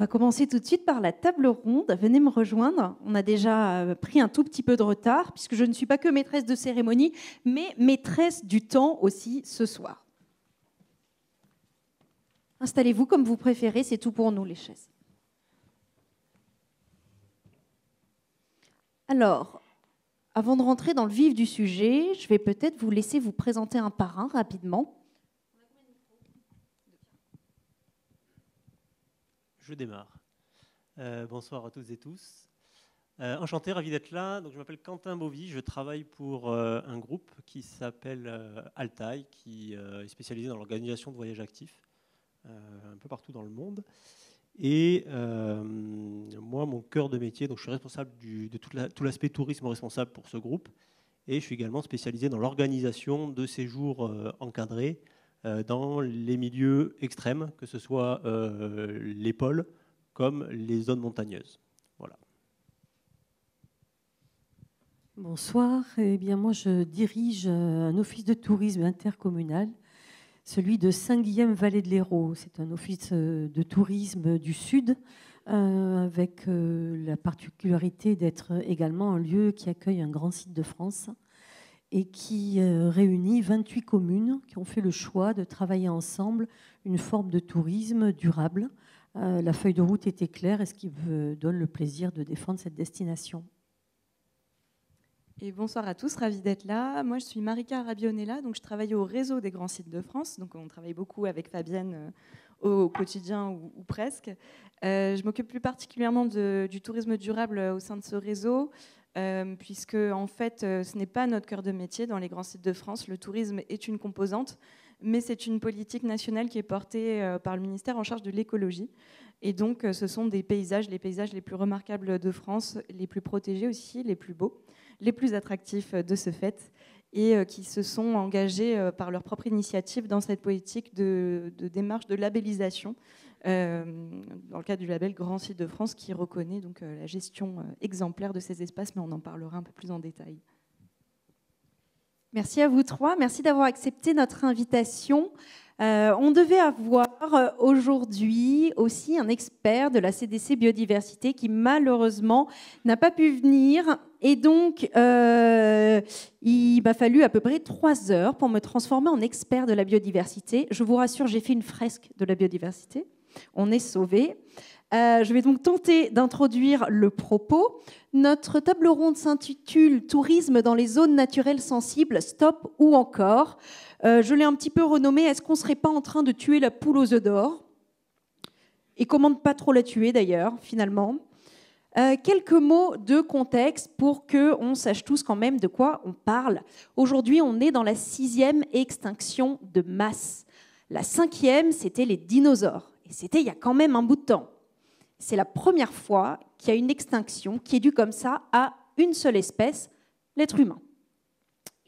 va commencer tout de suite par la table ronde. Venez me rejoindre. On a déjà pris un tout petit peu de retard, puisque je ne suis pas que maîtresse de cérémonie, mais maîtresse du temps aussi ce soir. Installez-vous comme vous préférez, c'est tout pour nous, les chaises. Alors, avant de rentrer dans le vif du sujet, je vais peut-être vous laisser vous présenter un par un rapidement. Je démarre. Bonsoir à toutes et tous. Enchanté, ravi d'être là. Donc, je m'appelle Quentin Bovy, je travaille pour un groupe qui s'appelle Altaï, qui est spécialisé dans l'organisation de voyages actifs un peu partout dans le monde. Et moi, mon cœur de métier, donc je suis responsable de tout l'aspect tourisme responsable pour ce groupe. Et je suis également spécialisé dans l'organisation de séjours encadrés dans les milieux extrêmes, que ce soit les pôles comme les zones montagneuses. Voilà. Bonsoir. Eh bien, moi, je dirige un office de tourisme intercommunal, celui de Saint-Guillaume-Vallée de l'Hérault. C'est un office de tourisme du Sud, avec la particularité d'être également un lieu qui accueille un grand site de France et qui réunit 28 communes qui ont fait le choix de travailler ensemble une forme de tourisme durable. La feuille de route était claire et ce qui me donne le plaisir de défendre cette destination. Et bonsoir à tous, ravie d'être là. Moi, je suis Marika Rabionella, donc je travaille au réseau des grands sites de France. Donc, on travaille beaucoup avec Fabienne au quotidien ou presque. Je m'occupe plus particulièrement du tourisme durable au sein de ce réseau, puisque en fait, ce n'est pas notre cœur de métier dans les grands sites de France. Le tourisme est une composante, mais c'est une politique nationale qui est portée par le ministère en charge de l'écologie. Et donc, ce sont les paysages les plus remarquables de France, les plus protégés aussi, les plus beaux, les plus attractifs de ce fait, et qui se sont engagés par leur propre initiative dans cette politique de démarche de labellisation, dans le cadre du label Grand Site de France, qui reconnaît donc la gestion exemplaire de ces espaces, mais on en parlera un peu plus en détail. Merci à vous trois. Merci d'avoir accepté notre invitation. On devait avoir aujourd'hui aussi un expert de la CDC Biodiversité qui malheureusement n'a pas pu venir. Et donc, il m'a fallu à peu près 3 heures pour me transformer en expert de la biodiversité. Je vous rassure, j'ai fait une fresque de la biodiversité. On est sauvés. Je vais donc tenter d'introduire le propos. Notre table ronde s'intitule « Tourisme dans les zones naturelles sensibles, stop ou encore ». Je l'ai un petit peu renommé « Est-ce qu'on ne serait pas en train de tuer la poule aux œufs d'or ?» Et comment ne pas trop la tuer d'ailleurs, finalement. Quelques mots de contexte pour qu'on sache tous quand même de quoi on parle. Aujourd'hui, on est dans la 6e extinction de masse. La 5e, c'était les dinosaures. Et c'était il y a quand même un bout de temps. C'est la première fois qu'il y a une extinction qui est due comme ça à une seule espèce, l'être humain.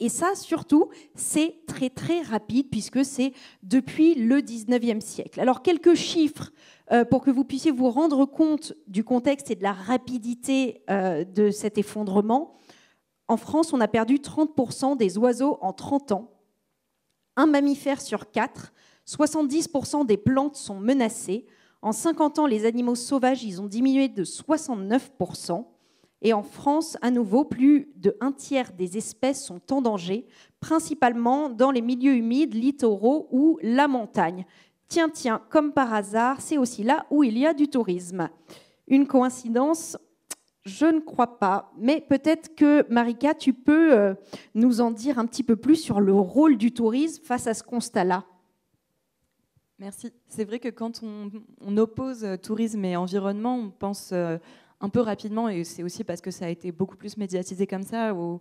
Et ça, surtout, c'est très, très rapide puisque c'est depuis le 19e siècle. Alors, quelques chiffres pour que vous puissiez vous rendre compte du contexte et de la rapidité de cet effondrement. En France, on a perdu 30% des oiseaux en 30 ans, un mammifère sur 4, 70% des plantes sont menacées. En 50 ans, les animaux sauvages, ils ont diminué de 69%. Et en France, à nouveau, plus de 1/3 des espèces sont en danger, principalement dans les milieux humides, littoraux ou la montagne. Tiens, comme par hasard, c'est aussi là où il y a du tourisme. Une coïncidence ? Je ne crois pas. Mais peut-être que, Marika, tu peux nous en dire un petit peu plus sur le rôle du tourisme face à ce constat-là. Merci. C'est vrai que quand on oppose tourisme et environnement, on pense un peu rapidement, et c'est aussi parce que ça a été beaucoup plus médiatisé comme ça, au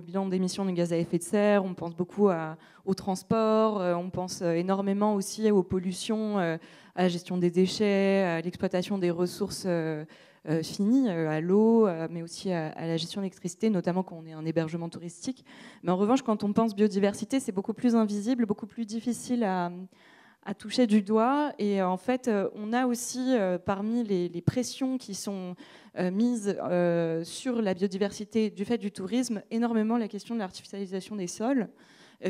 bilan d'émissions de gaz à effet de serre, on pense beaucoup au transport, on pense énormément aussi aux pollutions, à la gestion des déchets, à l'exploitation des ressources finies, à l'eau, mais aussi à la gestion de l'électricité, notamment quand on est un hébergement touristique. Mais en revanche, quand on pense biodiversité, c'est beaucoup plus invisible, beaucoup plus difficile à toucher du doigt. Et en fait, on a aussi, parmi les pressions qui sont mises sur la biodiversité du fait du tourisme, énormément la question de l'artificialisation des sols,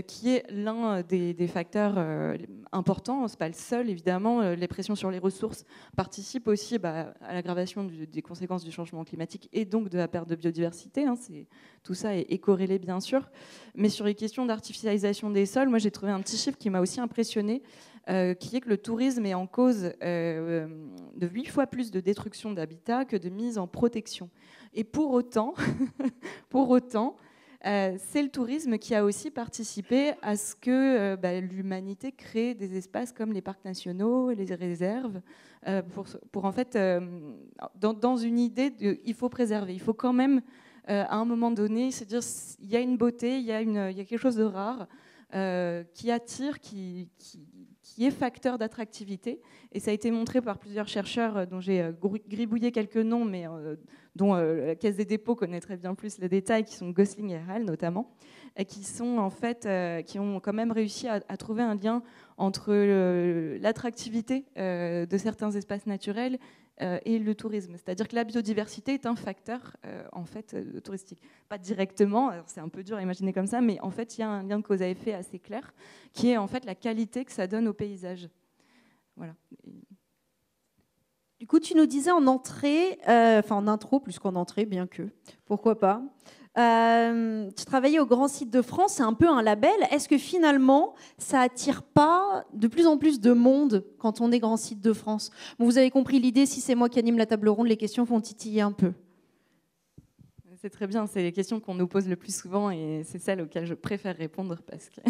qui est l'un des facteurs importants. Ce n'est pas le seul, évidemment. Les pressions sur les ressources participent aussi à l'aggravation des conséquences du changement climatique et donc de la perte de biodiversité. Tout ça est corrélé, bien sûr. Mais sur les questions d'artificialisation des sols, moi, j'ai trouvé un petit chiffre qui m'a aussi impressionné, qui est que le tourisme est en cause de 8 fois plus de destruction d'habitat que de mise en protection. Et pour autant, c'est le tourisme qui a aussi participé à ce que l'humanité crée des espaces comme les parcs nationaux et les réserves, pour en fait, dans une idée de, il faut préserver, il faut quand même, à un moment donné, se dire il y a une beauté, il y a quelque chose de rare qui attire, qui est facteur d'attractivité. Et ça a été montré par plusieurs chercheurs dont j'ai gribouillé quelques noms, mais dont la Caisse des dépôts connaît très bien plus les détails, qui sont Gosling et Hall notamment, et qui sont en fait, qui ont quand même réussi à trouver un lien entre l'attractivité de certains espaces naturels et le tourisme. C'est-à-dire que la biodiversité est un facteur en fait touristique. Pas directement, c'est un peu dur à imaginer comme ça, mais en fait il y a un lien de cause à effet assez clair, qui est en fait la qualité que ça donne au paysage. Voilà. Du coup, tu nous disais en entrée, en intro plus qu'en entrée, bien que, pourquoi pas. Tu travaillais au Grand Site de France, c'est un peu un label. Est-ce que finalement, ça attire pas de plus en plus de monde quand on est Grand Site de France? Bon, vous avez compris l'idée, si c'est moi qui anime la table ronde, les questions vont titiller un peu. C'est très bien, c'est les questions qu'on nous pose le plus souvent et c'est celles auxquelles je préfère répondre parce que...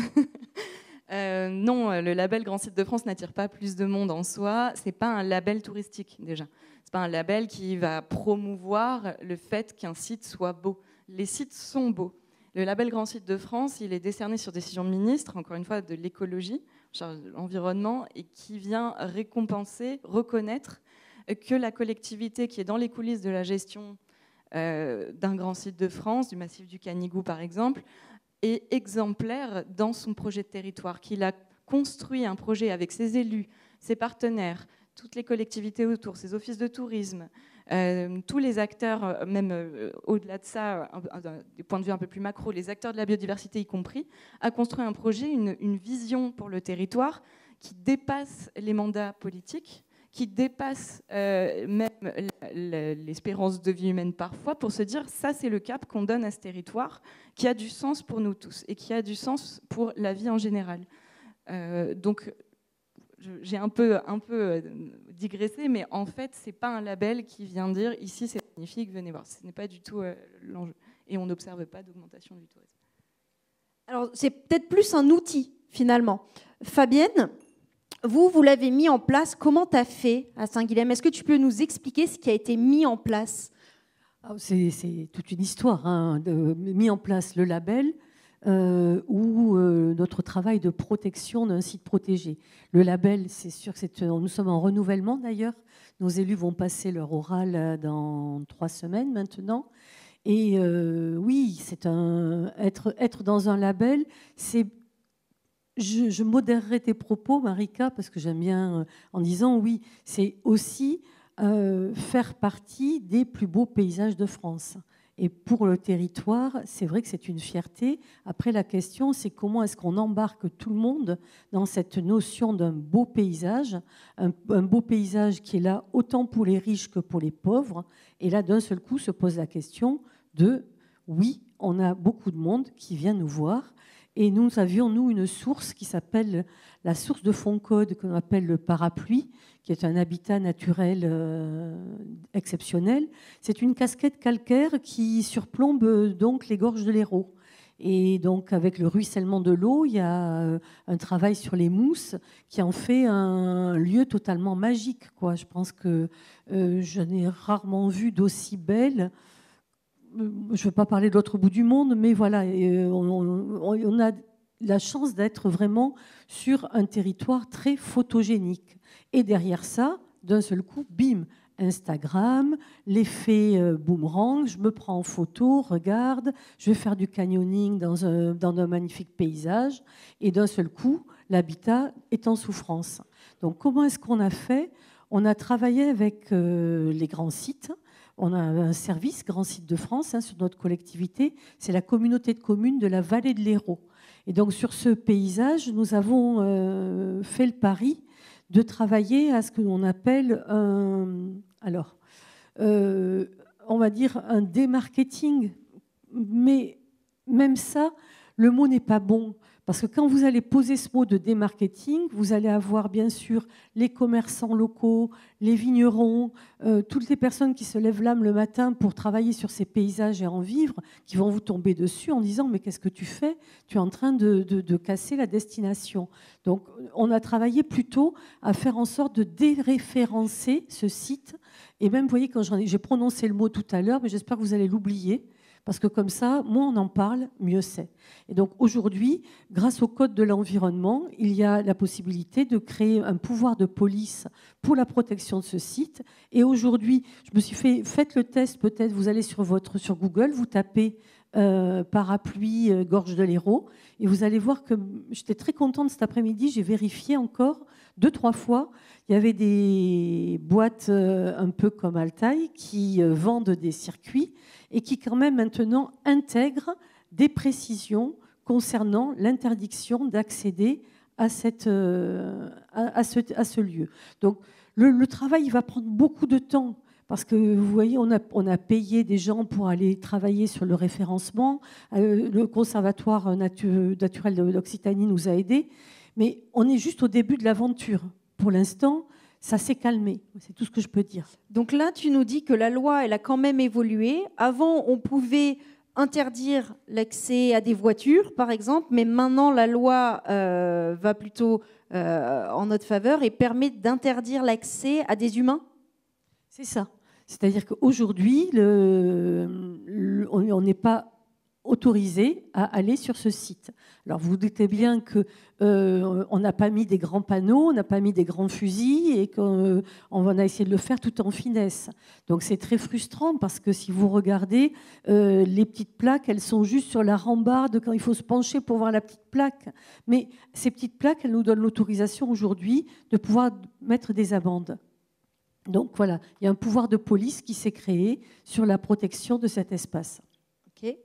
non, le label Grand Site de France n'attire pas plus de monde en soi. C'est pas un label touristique déjà. C'est pas un label qui va promouvoir le fait qu'un site soit beau. Les sites sont beaux. Le label Grand Site de France, il est décerné sur décision de ministre, encore une fois, de l'écologie, charge de l'environnement, et qui vient récompenser, reconnaître que la collectivité qui est dans les coulisses de la gestion d'un Grand Site de France, du massif du Canigou par exemple, est exemplaire dans son projet de territoire, qu'il a construit un projet avec ses élus, ses partenaires, toutes les collectivités autour, ses offices de tourisme, tous les acteurs, même au-delà de ça, des points de vue un peu plus macro, les acteurs de la biodiversité y compris, a construit un projet, une vision pour le territoire qui dépasse les mandats politiques, qui dépasse même l'espérance de vie humaine parfois, pour se dire ça c'est le cap qu'on donne à ce territoire, qui a du sens pour nous tous et qui a du sens pour la vie en général. Donc j'ai un peu digressé, mais en fait c'est pas un label qui vient dire ici c'est magnifique, venez voir. Ce n'est pas du tout l'enjeu. Et on n'observe pas d'augmentation du tourisme. Alors c'est peut-être plus un outil finalement. Fabienne, vous l'avez mis en place. Comment tu as fait à Saint-Guilhem? Est-ce que tu peux nous expliquer ce qui a été mis en place? C'est toute une histoire, mis en place le label ou notre travail de protection d'un site protégé. Le label, c'est sûr que nous sommes en renouvellement d'ailleurs. Nos élus vont passer leur oral dans 3 semaines maintenant. Et oui, être dans un label, c'est... Je modérerai tes propos, Marika, parce que j'aime bien, en disant oui, c'est aussi faire partie des plus beaux paysages de France. Et pour le territoire, c'est vrai que c'est une fierté. Après, la question, c'est comment est-ce qu'on embarque tout le monde dans cette notion d'un beau paysage, un beau paysage qui est là autant pour les riches que pour les pauvres. Et là, d'un seul coup, se pose la question de, oui, on a beaucoup de monde qui vient nous voir. Et nous avions, une source qui s'appelle la source de Foncode, qu'on appelle le parapluie, qui est un habitat naturel exceptionnel. C'est une casquette calcaire qui surplombe donc les gorges de l'Hérault. Et donc, avec le ruissellement de l'eau, il y a un travail sur les mousses qui en fait un lieu totalement magique, quoi. Je pense que je n'ai rarement vu d'aussi belle. Je ne veux pas parler de l'autre bout du monde, mais voilà, on a la chance d'être vraiment sur un territoire très photogénique. Et derrière ça, d'un seul coup, bim, Instagram, l'effet boomerang, je me prends en photo, regarde, je vais faire du canyoning dans un magnifique paysage, et d'un seul coup, l'habitat est en souffrance. Donc comment est-ce qu'on a fait? On a travaillé avec les grands sites on a un service, Grand Site de France, sur notre collectivité. C'est la communauté de communes de la vallée de l'Hérault. Et donc, sur ce paysage, nous avons fait le pari de travailler à ce que l'on appelle on va dire un démarketing. Mais même ça, le mot n'est pas bon. Parce que quand vous allez poser ce mot de démarketing, vous allez avoir bien sûr les commerçants locaux, les vignerons, toutes les personnes qui se lèvent l'âme le matin pour travailler sur ces paysages et en vivre, qui vont vous tomber dessus en disant « mais qu'est-ce que tu fais ? Tu es en train de casser la destination ». Donc on a travaillé plutôt à faire en sorte de déréférencer ce site. Et même, vous voyez, quand j'ai prononcé le mot tout à l'heure, mais j'espère que vous allez l'oublier. Parce que comme ça, moins on en parle, mieux c'est. Et donc aujourd'hui, grâce au Code de l'environnement, il y a la possibilité de créer un pouvoir de police pour la protection de ce site. Et aujourd'hui, je me suis faites le test, peut-être, vous allez sur Google, vous tapez parapluie gorge de l'Hérault, et vous allez voir que j'étais très contente cet après-midi, j'ai vérifié encore 2-3 fois. Il y avait des boîtes un peu comme Altaï qui vendent des circuits et qui quand même maintenant intègrent des précisions concernant l'interdiction d'accéder à ce lieu. Donc le travail va prendre beaucoup de temps. Parce que vous voyez, on a payé des gens pour aller travailler sur le référencement. Le Conservatoire naturel de l'Occitanie nous a aidés. Mais on est juste au début de l'aventure. Pour l'instant, ça s'est calmé. C'est tout ce que je peux dire. Donc là, tu nous dis que la loi, elle a quand même évolué. Avant, on pouvait interdire l'accès à des voitures, par exemple, mais maintenant, la loi va plutôt en notre faveur et permet d'interdire l'accès à des humains ? C'est ça. C'est-à-dire qu'aujourd'hui, on n'est pas autorisé à aller sur ce site. Alors vous vous doutez bien qu'on n'a pas mis des grands panneaux, on n'a pas mis des grands fusils et qu'on a essayé de le faire tout en finesse. Donc c'est très frustrant parce que si vous regardez, les petites plaques, elles sont juste sur la rambarde quand il faut se pencher pour voir la petite plaque. Mais ces petites plaques, elles nous donnent l'autorisation aujourd'hui de pouvoir mettre des amendes. Donc voilà, il y a un pouvoir de police qui s'est créé sur la protection de cet espace. Ok.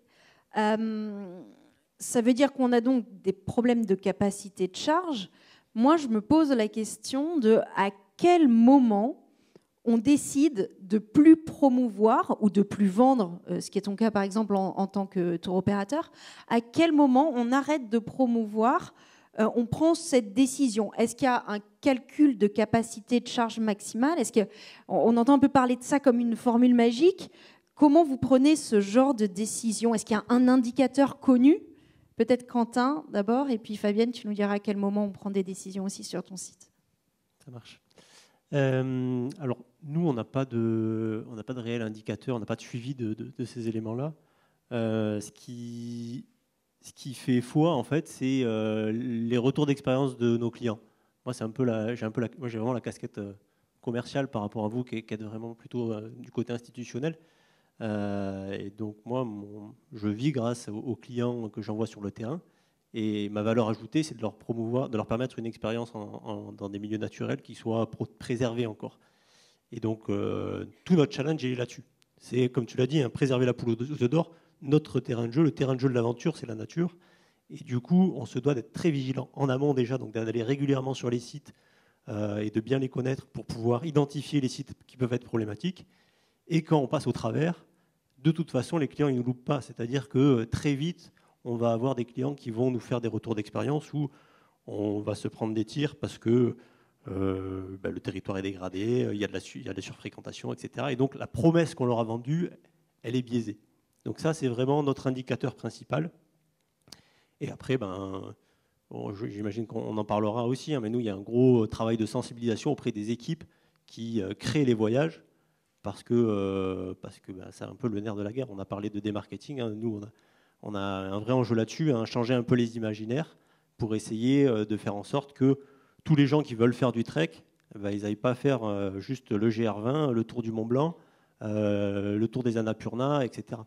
Ça veut dire qu'on a donc des problèmes de capacité de charge. Moi, je me pose la question de à quel moment on décide de plus promouvoir ou de plus vendre, ce qui est ton cas par exemple en tant que tour opérateur, à quel moment on arrête de promouvoir, on prend cette décision. Est-ce qu'il y a un calcul de capacité de charge maximale ? Est-ce qu'on entend un peu parler de ça comme une formule magique ? Comment vous prenez ce genre de décision ? Est-ce qu'il y a un indicateur connu ? Peut-être Quentin d'abord, et puis Fabienne, tu nous diras à quel moment on prend des décisions aussi sur ton site. Ça marche. Alors, nous, on n'a pas de réel indicateur, on n'a pas de suivi de ces éléments-là. Ce qui fait foi, en fait, c'est les retours d'expérience de nos clients. Moi, j'ai vraiment la casquette commerciale par rapport à vous, qui est vraiment plutôt du côté institutionnel. Et donc, moi, je vis grâce aux clients que j'envoie sur le terrain. Et ma valeur ajoutée, c'est de leur promouvoir, de leur permettre une expérience dans des milieux naturels qui soient préservés encore. Et donc, tout notre challenge est là-dessus. C'est, comme tu l'as dit, préserver la poule aux œufs d'or. Notre terrain de jeu, le terrain de jeu de l'aventure, c'est la nature. Et du coup, on se doit d'être très vigilant en amont déjà, donc d'aller régulièrement sur les sites et de bien les connaître pour pouvoir identifier les sites qui peuvent être problématiques. Et quand on passe au travers, de toute façon, les clients, ils ne nous loupent pas. C'est-à-dire que très vite, on va avoir des clients qui vont nous faire des retours d'expérience où on va se prendre des tirs parce que le territoire est dégradé, il y a de la surfréquentation, etc. Et donc, la promesse qu'on leur a vendue, elle est biaisée. Donc ça, c'est vraiment notre indicateur principal. Et après, j'imagine qu'on en parlera aussi, mais nous, il y a un gros travail de sensibilisation auprès des équipes qui créent les voyages, parce que c'est un peu le nerf de la guerre. On a parlé de démarketing, nous, on a un vrai enjeu là-dessus, changer un peu les imaginaires pour essayer de faire en sorte que tous les gens qui veulent faire du trek, ils n'aillent pas faire juste le GR20, le tour du Mont Blanc, le tour des Annapurna, etc.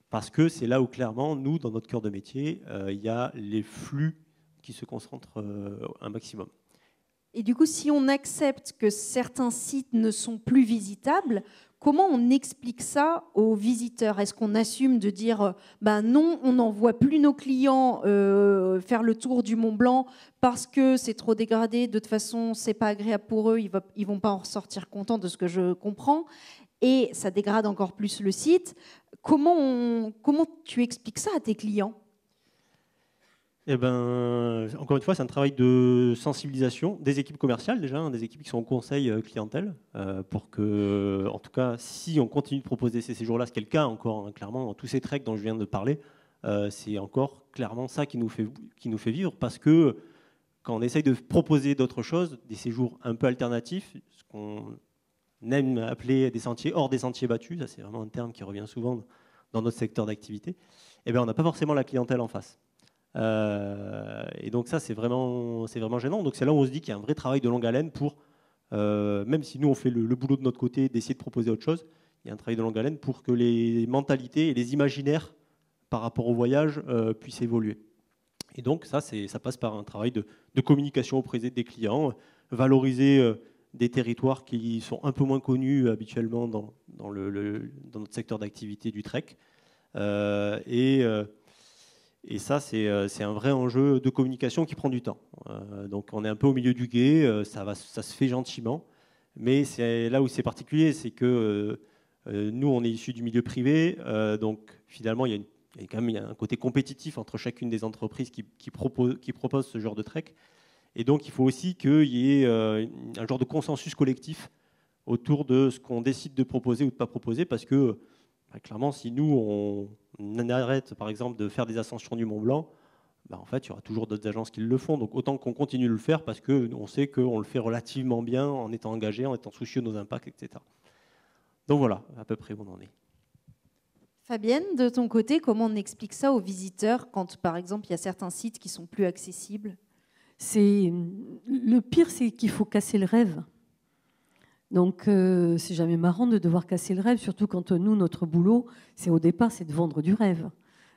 Parce que c'est là où, clairement, nous, dans notre cœur de métier, il y a les flux qui se concentrent un maximum. Et du coup, si on accepte que certains sites ne sont plus visitables, comment on explique ça aux visiteurs? Est-ce qu'on assume de dire non, on n'envoie plus nos clients faire le tour du Mont Blanc parce que c'est trop dégradé, de toute façon, c'est pas agréable pour eux, ils vont pas en ressortir contents, de ce que je comprends, et ça dégrade encore plus le site. Comment tu expliques ça à tes clients? Eh ben, encore une fois, c'est un travail de sensibilisation des équipes commerciales déjà, des équipes qui sont au conseil clientèle, pour que, en tout cas, si on continue de proposer ces séjours-là, ce qui est le cas encore, clairement, dans tous ces treks dont je viens de parler, c'est encore clairement ça qui nous fait vivre, parce que quand on essaye de proposer d'autres choses, des séjours un peu alternatifs, ce qu'on aime appeler des sentiers hors des sentiers battus, ça c'est vraiment un terme qui revient souvent dans notre secteur d'activité, eh ben, on n'a pas forcément la clientèle en face. Et donc ça c'est vraiment gênant. Donc c'est là où on se dit qu'il y a un vrai travail de longue haleine pour, même si nous on fait le boulot de notre côté d'essayer de proposer autre chose, il y a un travail de longue haleine pour que les mentalités et les imaginaires par rapport au voyage puissent évoluer. Et donc ça passe par un travail de communication auprès des clients, valoriser des territoires qui sont un peu moins connus habituellement dans notre secteur d'activité du trek, et ça, c'est un vrai enjeu de communication qui prend du temps. Donc on est un peu au milieu du gué, ça se fait gentiment, mais c'est là où c'est particulier, c'est que nous, on est issus du milieu privé, donc finalement, il y a un côté compétitif entre chacune des entreprises qui proposent ce genre de trek. Et donc il faut aussi qu'il y ait un genre de consensus collectif autour de ce qu'on décide de proposer ou de ne pas proposer, parce que clairement, si nous, on arrête, par exemple, de faire des ascensions du Mont Blanc, en fait, il y aura toujours d'autres agences qui le font. Donc, autant qu'on continue de le faire parce qu'on sait qu'on le fait relativement bien en étant engagé, en étant soucieux de nos impacts, etc. Donc, voilà, à peu près où on en est. Fabienne, de ton côté, comment on explique ça aux visiteurs quand, par exemple, il y a certains sites qui sont plus accessibles? Le pire, c'est qu'il faut casser le rêve. Donc, c'est jamais marrant de devoir casser le rêve, surtout quand nous, notre boulot, au départ, c'est de vendre du rêve.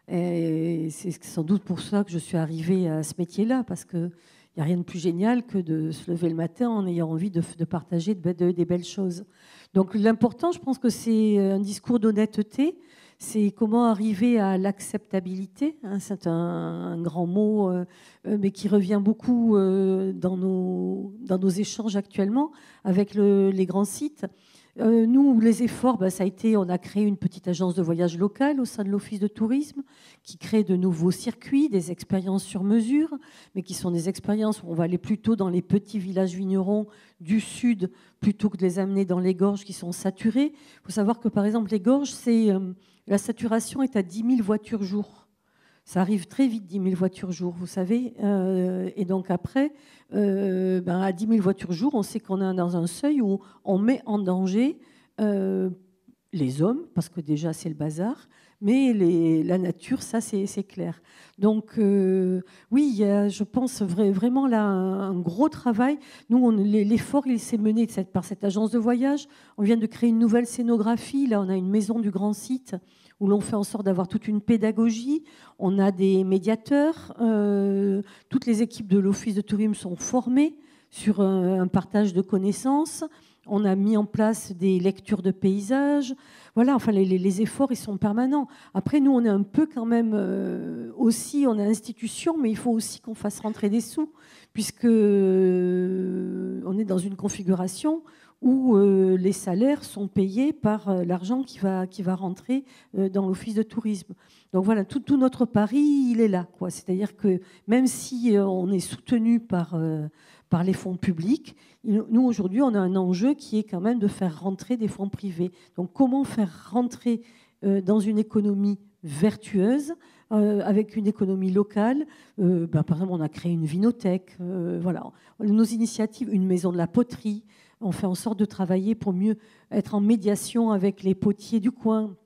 Et c'est sans doute pour ça que je suis arrivée à ce métier-là, parce qu'il n'y a rien de plus génial que de se lever le matin en ayant envie de partager des belles choses. Donc, l'important, je pense que c'est un discours d'honnêteté. C'est comment arriver à l'acceptabilité. C'est un grand mot, mais qui revient beaucoup dans nos échanges actuellement avec les grands sites. Nous, les efforts, ça a été, on a créé une petite agence de voyage locale au sein de l'Office de tourisme qui crée de nouveaux circuits, des expériences sur mesure, mais qui sont des expériences où on va aller plutôt dans les petits villages vignerons du sud plutôt que de les amener dans les gorges qui sont saturées. Il faut savoir que, par exemple, les gorges, la saturation est à 10 000 voitures jour. Ça arrive très vite, 10 000 voitures jour, vous savez. Et donc après, à 10 000 voitures jour, on sait qu'on est dans un seuil où on met en danger les hommes, parce que déjà c'est le bazar, mais la nature, ça c'est clair. Donc oui, il y a, je pense vraiment là un gros travail. Nous, l'effort, il s'est mené par cette agence de voyage. On vient de créer une nouvelle scénographie. Là, on a une maison du grand site où l'on fait en sorte d'avoir toute une pédagogie. On a des médiateurs. Toutes les équipes de l'Office de tourisme sont formées sur un partage de connaissances. On a mis en place des lectures de paysages. Voilà, enfin, les efforts, ils sont permanents. Après, nous, on est un peu quand même aussi, on est institution, mais il faut aussi qu'on fasse rentrer des sous, puisque on est dans une configuration où les salaires sont payés par l'argent qui va rentrer dans l'Office de tourisme. Donc voilà, tout notre pari, il est là, quoi. C'est-à-dire que même si on est soutenu par les fonds publics, nous, aujourd'hui, on a un enjeu qui est quand même de faire rentrer des fonds privés. Donc, comment faire rentrer dans une économie vertueuse, avec une économie locale par exemple, on a créé une vinothèque, voilà. Nos initiatives, une maison de la poterie, on fait en sorte de travailler pour mieux être en médiation avec les potiers du coin,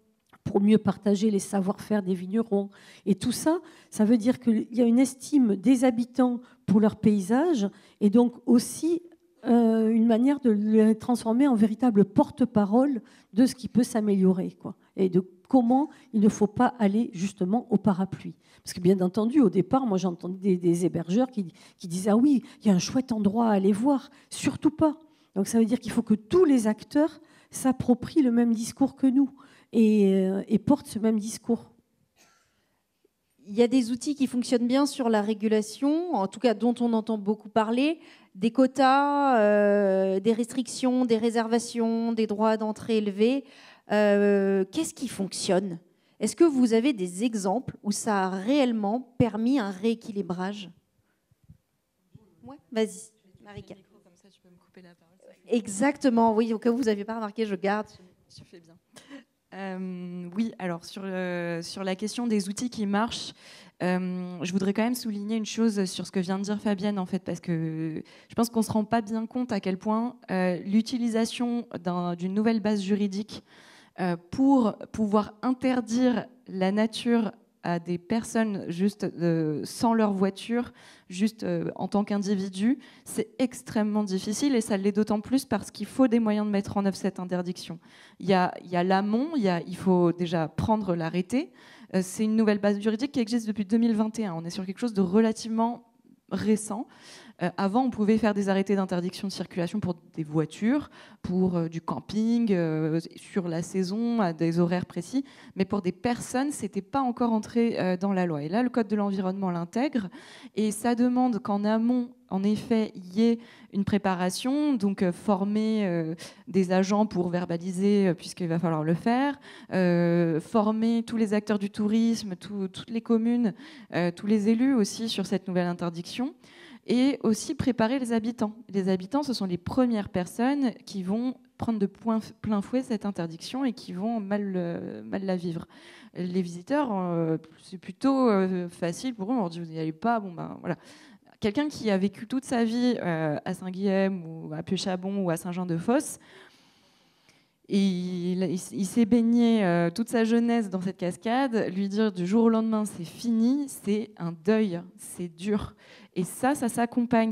pour mieux partager les savoir-faire des vignerons. Et tout ça, ça veut dire qu'il y a une estime des habitants pour leur paysage et donc aussi une manière de les transformer en véritable porte-parole de ce qui peut s'améliorer, quoi. Et de comment il ne faut pas aller justement au parapluie. Parce que bien entendu, au départ, moi j'entendais des hébergeurs qui disaient « Ah oui, il y a un chouette endroit à aller voir ». Surtout pas. Donc ça veut dire qu'il faut que tous les acteurs s'approprient le même discours que nous et portent ce même discours. Il y a des outils qui fonctionnent bien sur la régulation, en tout cas dont on entend beaucoup parler, des quotas, des restrictions, des réservations, des droits d'entrée élevés. Qu'est-ce qui fonctionne ? Est-ce que vous avez des exemples où ça a réellement permis un rééquilibrage ? Ouais, vas-y, Marika. Exactement, oui, au cas où vous n'aviez pas remarqué, je garde. Je fais bien. Oui, alors sur la question des outils qui marchent, je voudrais quand même souligner une chose sur ce que vient de dire Fabienne, en fait, parce que je pense qu'on ne se rend pas bien compte à quel point l'utilisation d'une nouvelle base juridique pour pouvoir interdire la nature à des personnes juste sans leur voiture, juste en tant qu'individu, c'est extrêmement difficile et ça l'est d'autant plus parce qu'il faut des moyens de mettre en œuvre cette interdiction. Il y a l'amont, il faut déjà prendre l'arrêté. C'est une nouvelle base juridique qui existe depuis 2021. On est sur quelque chose de relativement récent. Avant, on pouvait faire des arrêtés d'interdiction de circulation pour des voitures, pour du camping, sur la saison, à des horaires précis. Mais pour des personnes, ce n'était pas encore entré dans la loi. Et là, le Code de l'environnement l'intègre. Et ça demande qu'en amont, en effet, il y ait une préparation, donc former des agents pour verbaliser, puisqu'il va falloir le faire, former tous les acteurs du tourisme, toutes les communes, tous les élus aussi sur cette nouvelle interdiction. Et aussi préparer les habitants. Les habitants, ce sont les premières personnes qui vont prendre de plein fouet cette interdiction et qui vont mal la vivre. Les visiteurs, c'est plutôt facile pour eux. On leur dit, vous n'y allez pas, bon ben voilà. Quelqu'un qui a vécu toute sa vie à Saint-Guilhem ou à Pêchabon ou à Saint-Jean-de-Fosse, et il s'est baigné toute sa jeunesse dans cette cascade, lui dire du jour au lendemain c'est fini, c'est un deuil, c'est dur. Et ça s'accompagne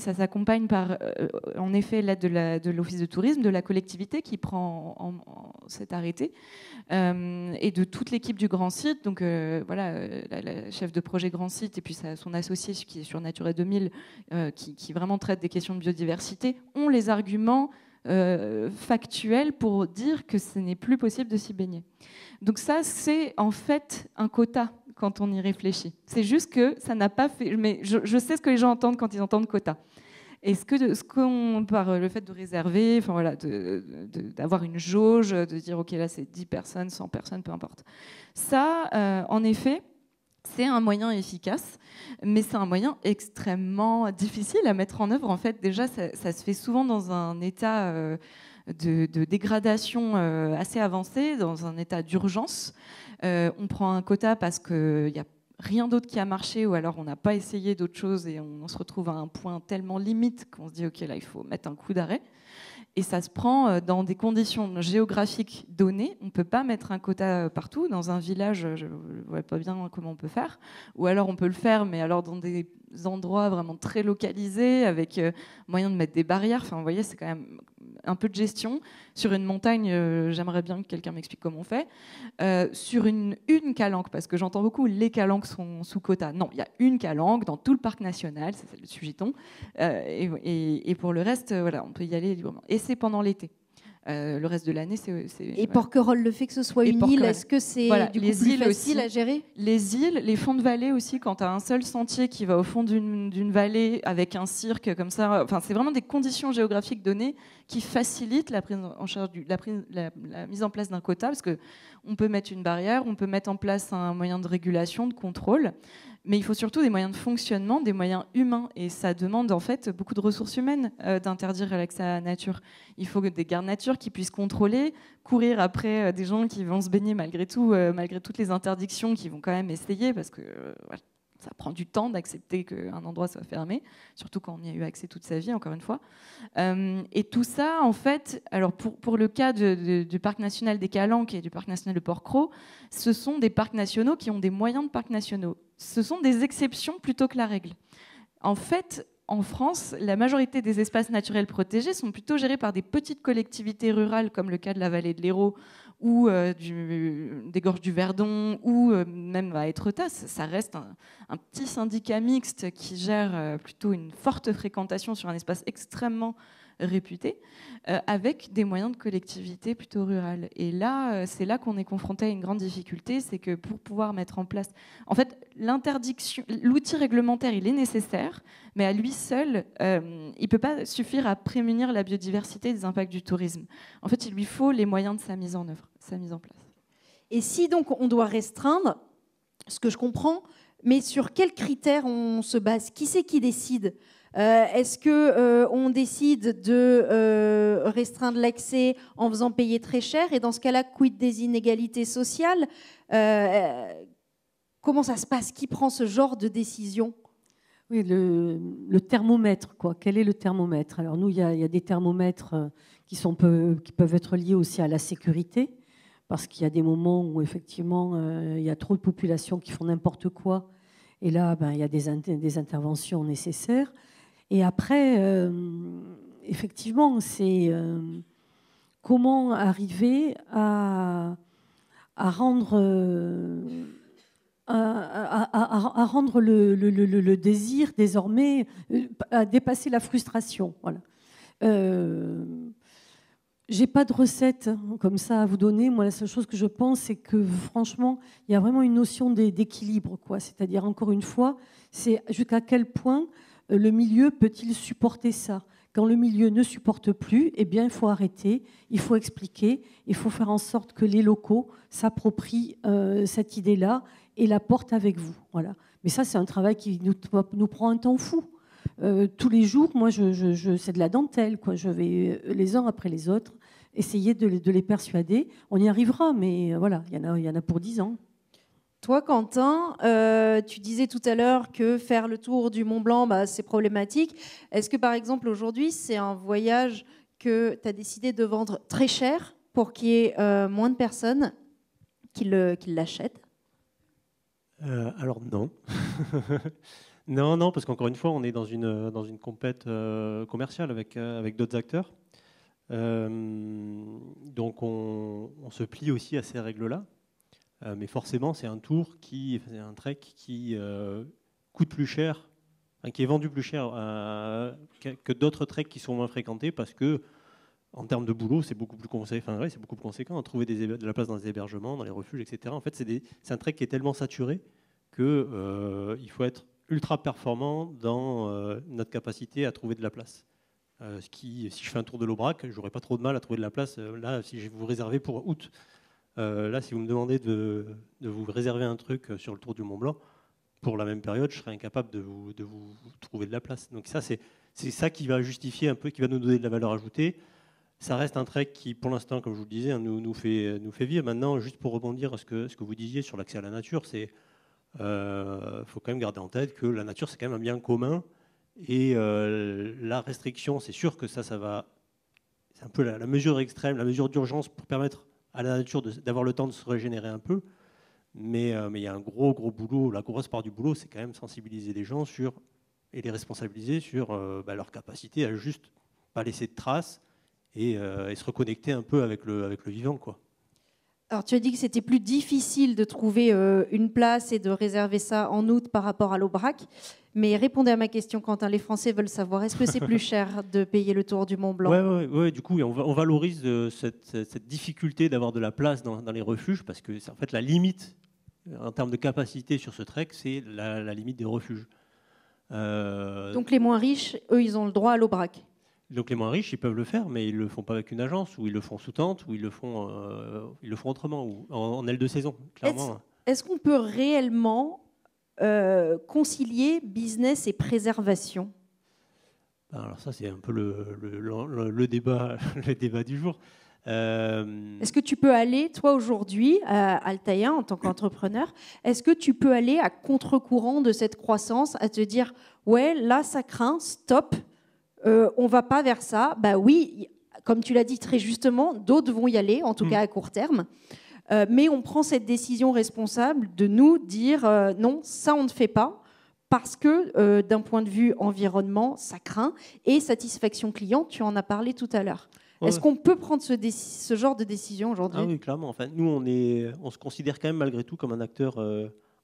par en effet l'aide de l'Office de tourisme, de la collectivité qui prend cet arrêté, et de toute l'équipe du Grand Site. Donc voilà, la chef de projet Grand Site et puis son associé qui est sur Natura 2000, qui vraiment traite des questions de biodiversité, ont les arguments factuel pour dire que ce n'est plus possible de s'y baigner. Donc ça, c'est en fait un quota quand on y réfléchit. C'est juste que ça n'a pas fait... Mais je sais ce que les gens entendent quand ils entendent quota. Et par le fait de réserver, enfin voilà, d'avoir une jauge, de dire ok là c'est 10 personnes, 100 personnes, peu importe. Ça, en effet, c'est un moyen efficace, mais c'est un moyen extrêmement difficile à mettre en œuvre. En fait, déjà, ça se fait souvent dans un état de dégradation assez avancé, dans un état d'urgence. On prend un quota parce qu'il n'y a rien d'autre qui a marché, ou alors on n'a pas essayé d'autre chose et on se retrouve à un point tellement limite qu'on se dit ok, là, il faut mettre un coup d'arrêt. Et ça se prend dans des conditions géographiques données. On ne peut pas mettre un quota partout. Dans un village, je ne vois pas bien comment on peut faire. Ou alors on peut le faire, mais alors dans des endroits vraiment très localisés, avec moyen de mettre des barrières. Enfin, vous voyez, c'est quand même un peu de gestion. Sur une montagne, j'aimerais bien que quelqu'un m'explique comment on fait. Sur une calanque, parce que j'entends beaucoup les calanques sont sous quota. Non, il y a une calanque dans tout le parc national, c'est celle de Sugiton. Et pour le reste, voilà, on peut y aller librement. Et c'est pendant l'été. Le reste de l'année, c'est et voilà. Porquerolles, le fait que ce soit une île, est-ce que c'est voilà, du coup les plus îles facile aussi, à gérer ? Les îles, les fonds de vallée aussi, quand tu as un seul sentier qui va au fond d'une vallée avec un cirque comme ça, enfin, c'est vraiment des conditions géographiques données qui facilitent la prise en charge la mise en place d'un quota, parce qu'on peut mettre une barrière, on peut mettre en place un moyen de régulation, de contrôle, mais il faut surtout des moyens de fonctionnement, des moyens humains, et ça demande en fait beaucoup de ressources humaines d'interdire l'accès à la nature. Il faut des gardes nature qui puissent contrôler, courir après des gens qui vont se baigner malgré tout, malgré toutes les interdictions, qui vont quand même essayer, parce que voilà, ça prend du temps d'accepter qu'un endroit soit fermé, surtout quand on y a eu accès toute sa vie, encore une fois. Et tout ça, en fait, alors pour le cas du parc national des Calanques et du parc national de Porquerolles, ce sont des parcs nationaux qui ont des moyens de parcs nationaux. Ce sont des exceptions plutôt que la règle. En fait, en France, la majorité des espaces naturels protégés sont plutôt gérés par des petites collectivités rurales, comme le cas de la vallée de l'Hérault ou des Gorges du Verdon ou même à Étretat, ça reste un petit syndicat mixte qui gère plutôt une forte fréquentation sur un espace extrêmement réputé, avec des moyens de collectivité plutôt rurales. Et là, c'est là qu'on est confronté à une grande difficulté, c'est que pour pouvoir mettre en place... En fait, l'interdiction, l'outil réglementaire, il est nécessaire, mais à lui seul, il ne peut pas suffire à prémunir la biodiversité des impacts du tourisme. En fait, il lui faut les moyens de sa mise en œuvre, sa mise en place. Et si donc on doit restreindre, ce que je comprends, mais sur quels critères on se base? Qui c'est qui décide? Est-ce qu'on décide de restreindre l'accès en faisant payer très cher? Et dans ce cas-là, quid des inégalités sociales? Comment ça se passe? Qui prend ce genre de décision? Oui, le thermomètre, quoi. Quel est le thermomètre? Alors nous, il y a des thermomètres qui peuvent être liés aussi à la sécurité, parce qu'il y a des moments où effectivement il y a trop de populations qui font n'importe quoi, et là, il y a des interventions nécessaires. Et après, effectivement, c'est comment arriver à rendre le désir désormais, à dépasser la frustration. Voilà. J'ai pas de recette comme ça à vous donner. Moi, la seule chose que je pense, c'est que franchement, il y a vraiment une notion d'équilibre, quoi. C'est-à-dire, encore une fois, c'est jusqu'à quel point le milieu peut-il supporter ça? Quand le milieu ne supporte plus, eh bien, il faut arrêter, il faut expliquer, il faut faire en sorte que les locaux s'approprient cette idée-là et la portent avec vous. Voilà. Mais ça, c'est un travail qui nous prend un temps fou. Tous les jours, moi, c'est de la dentelle, quoi. Je vais les uns après les autres essayer de les persuader. On y arrivera, mais voilà, il y en a pour 10 ans. Toi, Quentin, tu disais tout à l'heure que faire le tour du Mont Blanc, c'est problématique. Est-ce que, par exemple, aujourd'hui, c'est un voyage que tu as décidé de vendre très cher pour qu'il y ait moins de personnes qui l'achètent? Alors non. Non, parce qu'encore une fois, on est dans une compète commerciale avec d'autres acteurs. Donc on se plie aussi à ces règles-là. Mais forcément, c'est un trek qui coûte plus cher, qui est vendu plus cher que d'autres treks qui sont moins fréquentés, parce que en termes de boulot, c'est beaucoup plus conséquent. Trouver de la place dans les hébergements, dans les refuges, etc. En fait, c'est un trek qui est tellement saturé que il faut être ultra performant dans notre capacité à trouver de la place. Si je fais un tour de l'Aubrac, j'aurai pas trop de mal à trouver de la place. Là, si je vous réservez pour août. Là, si vous me demandez de vous réserver un truc sur le tour du Mont Blanc, pour la même période, je serais incapable de vous trouver de la place. Donc ça, c'est ça qui va justifier un peu, qui va nous donner de la valeur ajoutée. Ça reste un trek qui, pour l'instant, comme je vous le disais, nous fait vivre. Maintenant, juste pour rebondir à ce que vous disiez sur l'accès à la nature, faut quand même garder en tête que la nature, c'est quand même un bien commun. Et la restriction, c'est sûr que ça va... C'est un peu la mesure extrême, la mesure d'urgence pour permettre à la nature d'avoir le temps de se régénérer un peu, mais il y a un gros boulot. La grosse part du boulot, c'est quand même sensibiliser les gens et les responsabiliser sur leur capacité à juste pas laisser de traces et se reconnecter un peu avec le vivant, quoi. Alors, tu as dit que c'était plus difficile de trouver une place et de réserver ça en août par rapport à l'Aubrac. Mais répondez à ma question, Quentin. Les Français veulent savoir, est-ce que c'est plus cher de payer le tour du Mont Blanc? Oui, du coup, on valorise cette difficulté d'avoir de la place dans les refuges, parce que c'est en fait la limite, en termes de capacité sur ce trek, c'est la limite des refuges. Donc les moins riches, eux, ils ont le droit à l'Aubrac. Donc les moins riches, ils peuvent le faire, mais ils ne le font pas avec une agence, ou ils le font sous tente, ou ils le font autrement, ou en aile de saison, clairement. Est-ce qu'on peut réellement concilier business et préservation? Alors ça, c'est un peu le débat du jour. Est-ce que tu peux aller, toi aujourd'hui, à Altaïa, en tant qu'entrepreneur, est-ce que tu peux aller à contre-courant de cette croissance, à te dire, ouais, là, ça craint, stop, on ne va pas vers ça? Bah oui, comme tu l'as dit très justement, d'autres vont y aller, en tout cas à court terme. Mais on prend cette décision responsable de nous dire non, ça on ne fait pas, parce que d'un point de vue environnement, ça craint, et satisfaction client, tu en as parlé tout à l'heure. Ouais. Est-ce qu'on peut prendre ce genre de décision aujourd'hui? Ah oui, clairement. Enfin, nous, on se considère quand même malgré tout comme un acteur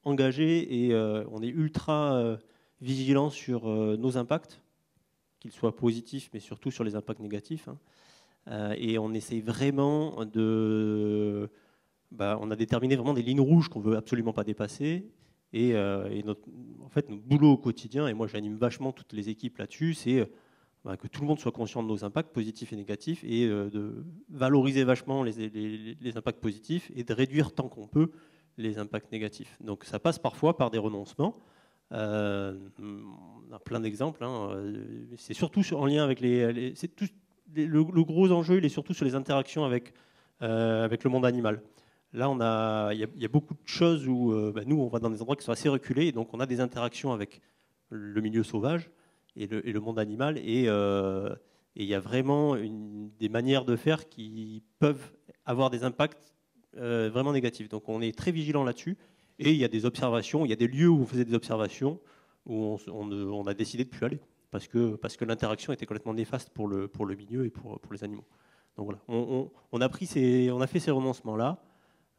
engagé et on est ultra vigilant sur nos impacts, qu'ils soient positifs, mais surtout sur les impacts négatifs. Et on essaye vraiment on a déterminé vraiment des lignes rouges qu'on ne veut absolument pas dépasser. Et notre boulot au quotidien, et moi j'anime vachement toutes les équipes là-dessus, c'est que tout le monde soit conscient de nos impacts positifs et négatifs et de valoriser vachement les impacts positifs et de réduire tant qu'on peut les impacts négatifs. Donc ça passe parfois par des renoncements. On a plein d'exemples. C'est surtout en lien avec le gros enjeu, il est surtout sur les interactions avec le monde animal. Là, il y a beaucoup de choses où nous, on va dans des endroits qui sont assez reculés, et donc on a des interactions avec le milieu sauvage et le monde animal, et il y a vraiment des manières de faire qui peuvent avoir des impacts vraiment négatifs. Donc on est très vigilant là-dessus, et il y a des observations, il y a des lieux où on faisait des observations où on a décidé de ne plus aller, parce que l'interaction était complètement néfaste pour le milieu et pour les animaux. Donc voilà, on a fait ces renoncements-là,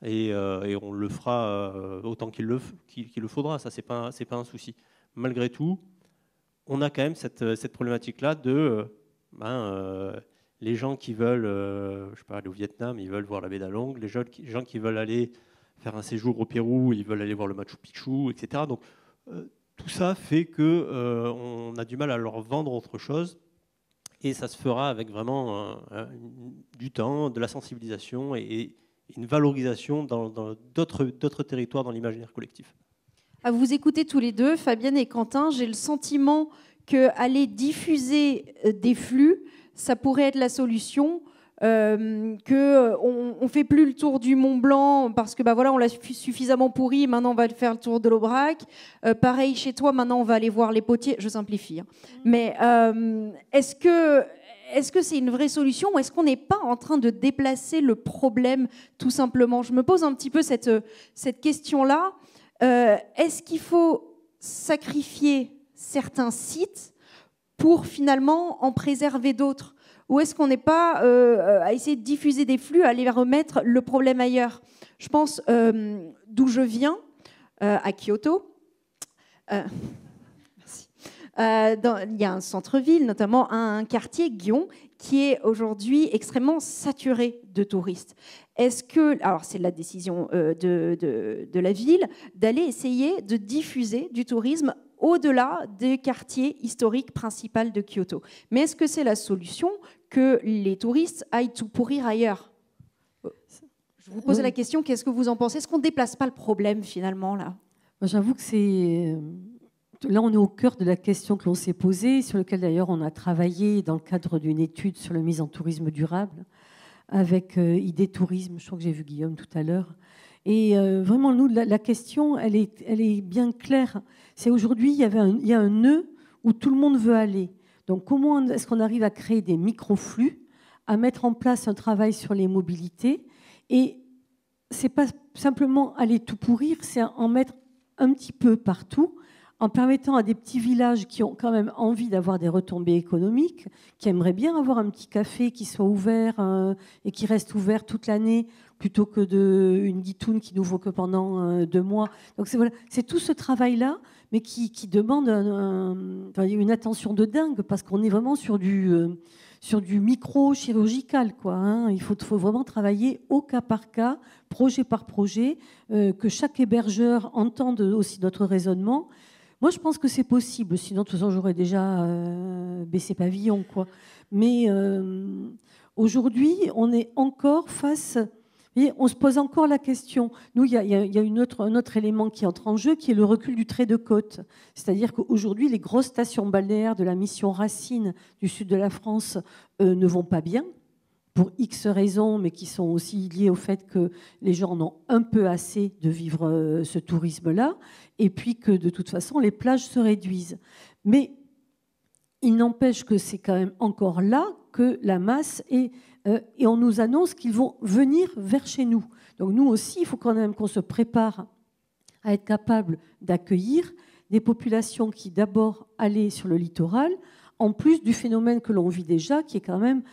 et on le fera autant qu'il le faudra. Ça, c'est pas un souci. Malgré tout, on a quand même cette problématique-là de les gens qui veulent aller au Vietnam, ils veulent voir la baie d'Along. Les gens qui veulent aller faire un séjour au Pérou, ils veulent aller voir le Machu Picchu, etc. Donc tout ça fait qu'on a du mal à leur vendre autre chose. Et ça se fera avec vraiment du temps, de la sensibilisation et une valorisation dans d'autres territoires dans l'imaginaire collectif. À vous écouter tous les deux, Fabienne et Quentin, j'ai le sentiment qu'aller diffuser des flux, ça pourrait être la solution. Qu'on ne fait plus le tour du Mont Blanc parce que on l'a suffisamment pourri, maintenant on va faire le tour de l'Aubrac. Pareil chez toi, maintenant on va aller voir les potiers, je simplifie. Mais est-ce que c'est une vraie solution ou est-ce qu'on n'est pas en train de déplacer le problème tout simplement? Je me pose un petit peu cette question-là. Est-ce qu'il faut sacrifier certains sites pour finalement en préserver d'autres? Ou est-ce qu'on n'est pas à essayer de diffuser des flux, à aller remettre le problème ailleurs? Je pense d'où je viens, à Kyoto. Merci. Il y a un centre-ville, notamment un quartier, Gion, qui est aujourd'hui extrêmement saturé de touristes. Alors c'est la décision de la ville d'aller essayer de diffuser du tourisme au-delà des quartiers historiques principaux de Kyoto. Mais est-ce que c'est la solution que les touristes aillent tout pourrir ailleurs? Je vous pose la question, qu'est-ce que vous en pensez? Est-ce qu'on ne déplace pas le problème finalement là? J'avoue que c'est... Là, on est au cœur de la question que l'on s'est posée, sur laquelle d'ailleurs on a travaillé dans le cadre d'une étude sur la mise en tourisme durable avec ID Tourisme, je crois que j'ai vu Guillaume tout à l'heure. Et vraiment, nous, la question, elle est bien claire. C'est aujourd'hui, il y a un nœud où tout le monde veut aller. Donc, comment est-ce qu'on arrive à créer des micro-flux, à mettre en place un travail sur les mobilités? Et c'est pas simplement aller tout pourrir, c'est en mettre un petit peu partout, en permettant à des petits villages qui ont quand même envie d'avoir des retombées économiques, qui aimeraient bien avoir un petit café qui soit ouvert et qui reste ouvert toute l'année, plutôt que une guitoune qui n'ouvre que pendant 2 mois. Donc c'est tout ce travail-là, mais qui demande une attention de dingue, parce qu'on est vraiment sur du micro-chirurgical, quoi. Il faut vraiment travailler au cas par cas, projet par projet, que chaque hébergeur entende aussi notre raisonnement. Moi, je pense que c'est possible. Sinon, de toute façon, j'aurais déjà baissé pavillon, quoi. Mais aujourd'hui, on est encore face... On se pose encore la question. Nous, il y a un autre élément qui entre en jeu, qui est le recul du trait de côte. C'est-à-dire qu'aujourd'hui, les grosses stations balnéaires de la mission Racine du sud de la France ne vont pas bien, pour X raisons, mais qui sont aussi liées au fait que les gens en ont un peu assez de vivre ce tourisme-là, et puis que de toute façon, les plages se réduisent. Mais il n'empêche que c'est quand même encore là que la masse est... et on nous annonce qu'ils vont venir vers chez nous. Donc nous aussi, il faut quand même qu'on se prépare à être capable d'accueillir des populations qui d'abord allaient sur le littoral, en plus du phénomène que l'on vit déjà, qui est quand même,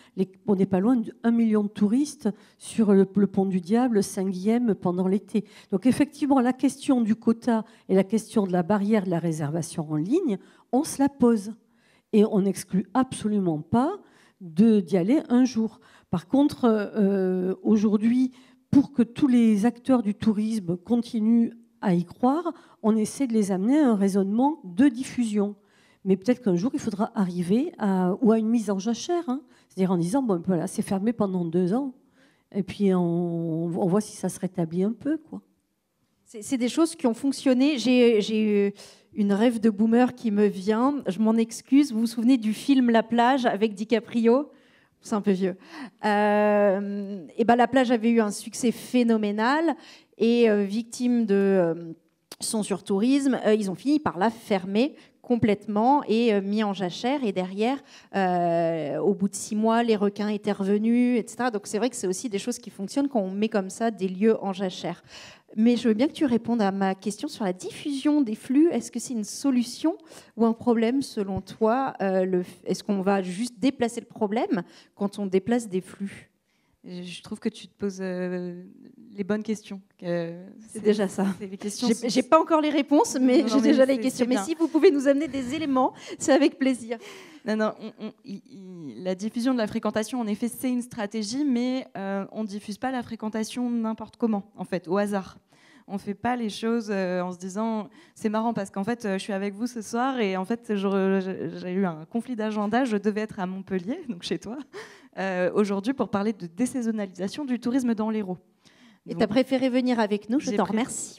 on n'est pas loin d'1 million de touristes sur le pont du Diable, Saint-Guilhem, pendant l'été. Donc effectivement, la question du quota et la question de la barrière de la réservation en ligne, on se la pose. Et on n'exclut absolument pas d'y aller un jour. Par contre, aujourd'hui, pour que tous les acteurs du tourisme continuent à y croire, on essaie de les amener à un raisonnement de diffusion. Mais peut-être qu'un jour, il faudra arriver à une mise en jachère, hein. C'est-à-dire en disant, bon, voilà, c'est fermé pendant 2 ans, et puis on voit si ça se rétablit un peu, quoi. C'est des choses qui ont fonctionné. J'ai une rêve de boomer qui me vient. Je m'en excuse. Vous vous souvenez du film La plage avec DiCaprio ? C'est un peu vieux. Et ben, La plage avait eu un succès phénoménal. Et victime de son surtourisme, ils ont fini par la fermer complètement et mis en jachère. Et derrière, au bout de 6 mois, les requins étaient revenus, etc. Donc c'est vrai que c'est aussi des choses qui fonctionnent quand on met comme ça des lieux en jachère. Mais je veux bien que tu répondes à ma question sur la diffusion des flux. Est-ce que c'est une solution ou un problème selon toi ? Est-ce qu'on va juste déplacer le problème quand on déplace des flux ? Je trouve que tu te poses les bonnes questions. C'est déjà ça. Je n'ai pas encore les réponses, mais j'ai déjà les questions. Mais si vous pouvez nous amener des éléments, c'est avec plaisir. Non, la diffusion de la fréquentation, en effet, c'est une stratégie, mais on ne diffuse pas la fréquentation n'importe comment, en fait, au hasard. On ne fait pas les choses en se disant c'est marrant parce qu'en fait je suis avec vous ce soir et en fait j'ai eu un conflit d'agenda, je devais être à Montpellier, donc chez toi, aujourd'hui pour parler de désaisonnalisation du tourisme dans l'Hérault. Et tu as préféré venir avec nous, je t'en remercie.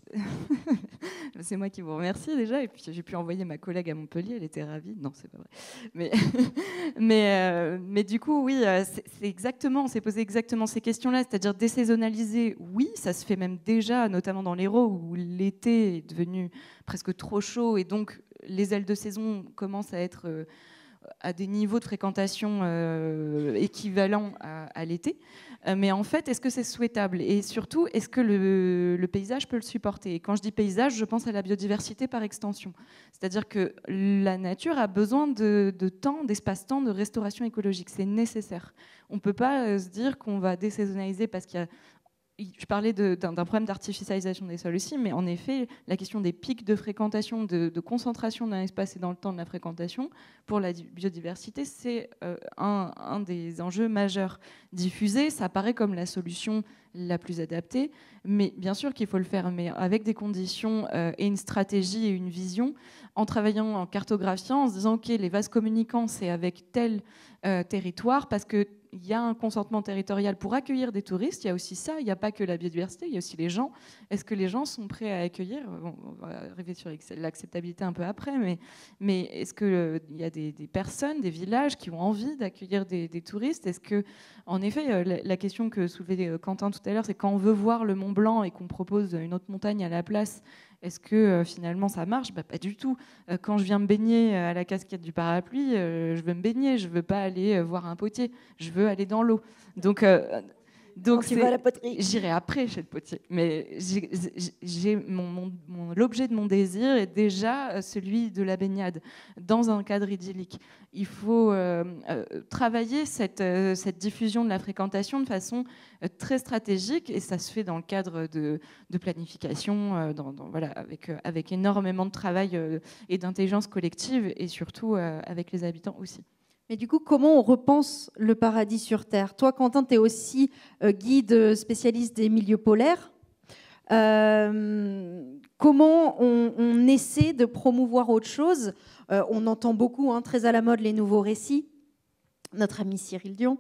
C'est moi qui vous remercie déjà, et puis j'ai pu envoyer ma collègue à Montpellier, elle était ravie. Non, c'est pas vrai. Mais du coup, oui, c'est exactement, on s'est posé exactement ces questions-là, c'est-à-dire désaisonnaliser, oui, ça se fait même déjà, notamment dans l'Hérault, où l'été est devenu presque trop chaud, et donc les ailes de saison commencent à être à des niveaux de fréquentation équivalents à l'été. Mais en fait, est-ce que c'est souhaitable ? Et surtout, est-ce que le paysage peut le supporter ? Et quand je dis paysage, je pense à la biodiversité par extension. C'est-à-dire que la nature a besoin de temps, d'espace-temps, de restauration écologique. C'est nécessaire. On ne peut pas se dire qu'on va désaisonnaliser parce qu'il y a... Je parlais d'un problème d'artificialisation des sols aussi, mais en effet, la question des pics de fréquentation, de concentration dans l'espace et dans le temps de la fréquentation, pour la biodiversité, c'est un des enjeux majeurs. Diffuser, ça paraît comme la solution la plus adaptée, mais bien sûr qu'il faut le faire, mais avec des conditions et une stratégie et une vision, en travaillant, en cartographiant, en se disant, OK, les vases communicants, c'est avec tel territoire, parce que il y a un consentement territorial pour accueillir des touristes. Il y a aussi ça. Il n'y a pas que la biodiversité, il y a aussi les gens. Est-ce que les gens sont prêts à accueillir ? On va arriver sur l'acceptabilité un peu après, mais est-ce qu'il y a des personnes, des villages qui ont envie d'accueillir des touristes ? Est-ce que, en effet, la question que soulevait Quentin tout à l'heure, c'est quand on veut voir le Mont Blanc et qu'on propose une autre montagne à la place, est-ce que finalement ça marche ? Pas du tout. Quand je viens me baigner à la cascade du Parapluie, je veux me baigner, je ne veux pas aller voir un potier, je veux aller dans l'eau. Donc tu vas à la poterie. J'irai après chez le potier. Mais l'objet de mon désir est déjà celui de la baignade, dans un cadre idyllique. Il faut travailler cette diffusion de la fréquentation de façon très stratégique, et ça se fait dans le cadre de planification, voilà, avec énormément de travail et d'intelligence collective, et surtout avec les habitants aussi. Mais du coup, comment on repense le paradis sur Terre ? Toi, Quentin, tu es aussi guide spécialiste des milieux polaires. Comment on essaie de promouvoir autre chose ? On entend beaucoup, très à la mode, les nouveaux récits. Notre ami Cyril Dion.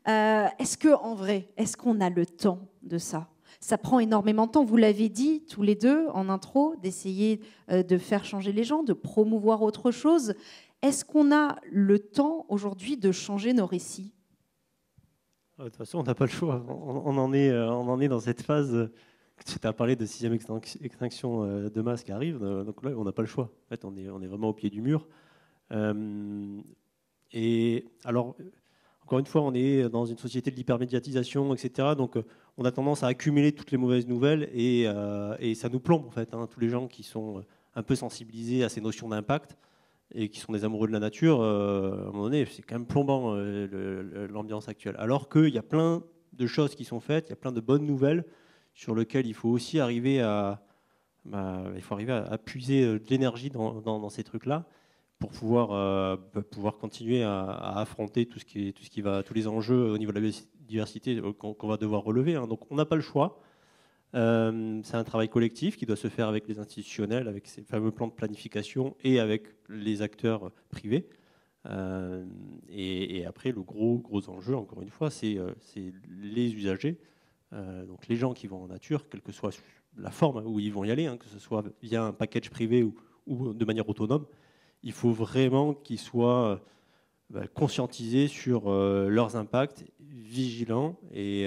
En vrai, est-ce qu'on a le temps de ça ? Ça prend énormément de temps, vous l'avez dit tous les deux en intro, d'essayer de faire changer les gens, de promouvoir autre chose. Est-ce qu'on a le temps aujourd'hui de changer nos récits ? De toute façon, on n'a pas le choix. On en est dans cette phase. Tu as parlé de 6e extinction de masse qui arrive. Donc là, on n'a pas le choix. En fait, on est vraiment au pied du mur. Et alors, encore une fois, on est dans une société de l'hypermédiatisation, etc. Donc, on a tendance à accumuler toutes les mauvaises nouvelles et ça nous plombe, en fait. Tous les gens qui sont un peu sensibilisés à ces notions d'impact, et qui sont des amoureux de la nature, à un moment donné, c'est quand même plombant l'ambiance actuelle. Alors qu'il y a plein de choses qui sont faites, il y a plein de bonnes nouvelles sur lesquelles il faut aussi arriver à puiser de l'énergie dans ces trucs-là pour pouvoir continuer à affronter tous les enjeux au niveau de la biodiversité qu'on va devoir relever. Hein. Donc on n'a pas le choix. C'est un travail collectif qui doit se faire avec les institutionnels, avec ces fameux plans de planification et avec les acteurs privés. Et après, le gros enjeu, encore une fois, c'est les usagers, donc les gens qui vont en nature, quelle que soit la forme où ils vont y aller, hein, que ce soit via un package privé ou de manière autonome. Il faut vraiment qu'ils soient conscientisés sur leurs impacts, vigilants, et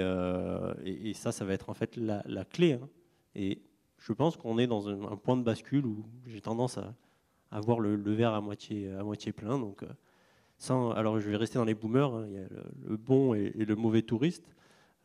ça va être en fait la clé. Hein. Et je pense qu'on est dans un point de bascule où j'ai tendance à voir le verre à moitié plein. Donc, alors je vais rester dans les boomers, hein, il y a le bon et le mauvais touriste.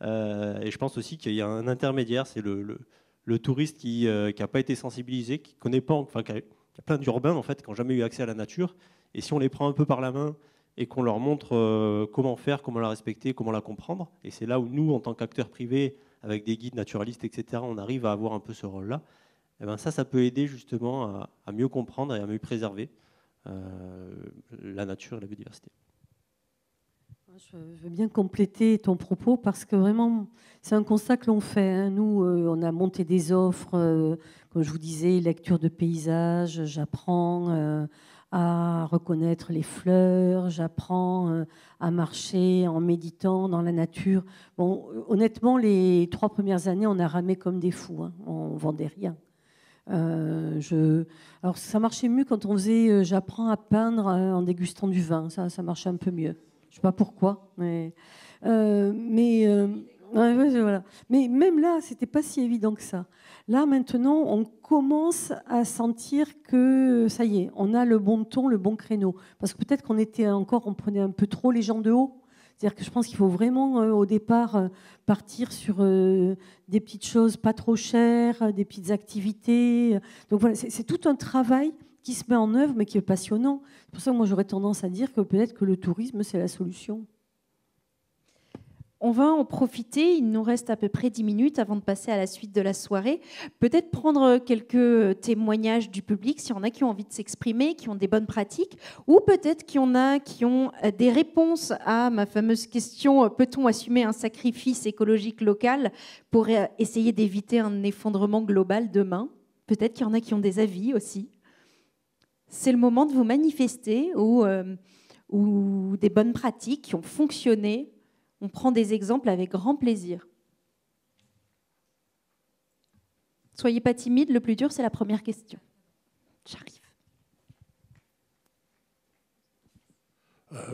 Et je pense aussi qu'il y a un intermédiaire, c'est le touriste qui n'a pas été sensibilisé, qui connaît pas, enfin, qui a plein d'urbains en fait, qui n'ont jamais eu accès à la nature. Et si on les prend un peu par la main et qu'on leur montre comment faire, comment la respecter, comment la comprendre, et c'est là où nous, en tant qu'acteurs privés, avec des guides naturalistes, etc., on arrive à avoir un peu ce rôle-là, et ben ça peut aider justement à mieux comprendre et à mieux préserver la nature et la biodiversité. Je veux bien compléter ton propos parce que vraiment, c'est un constat que l'on fait. Hein. Nous, on a monté des offres, comme je vous disais, lecture de paysages, j'apprends à reconnaître les fleurs, j'apprends à marcher en méditant dans la nature. Bon, honnêtement, les 3 premières années, on a ramé comme des fous. Hein. On ne vendait rien. Alors, ça marchait mieux quand on faisait j'apprends à peindre en dégustant du vin. Ça marchait un peu mieux. Je ne sais pas pourquoi, mais voilà. Mais même là, c'était pas si évident que ça. Là, maintenant, on commence à sentir que ça y est, on a le bon ton, le bon créneau. Parce que peut-être on prenait un peu trop les gens de haut. C'est-à-dire que je pense qu'il faut vraiment, au départ, partir sur des petites choses pas trop chères, des petites activités. Donc voilà, c'est tout un travail qui se met en œuvre, mais qui est passionnant. C'est pour ça que moi, j'aurais tendance à dire que peut-être que le tourisme, c'est la solution. On va en profiter, il nous reste à peu près 10 minutes avant de passer à la suite de la soirée. Peut-être prendre quelques témoignages du public, s'il y en a qui ont envie de s'exprimer, qui ont des bonnes pratiques, ou peut-être qu'il y en a qui ont des réponses à ma fameuse question, peut-on assumer un sacrifice écologique local pour essayer d'éviter un effondrement global demain? Peut-être qu'il y en a qui ont des avis aussi. C'est le moment de vous manifester ou des bonnes pratiques qui ont fonctionné. On prend des exemples avec grand plaisir. Soyez pas timide, le plus dur, c'est la première question. J'arrive.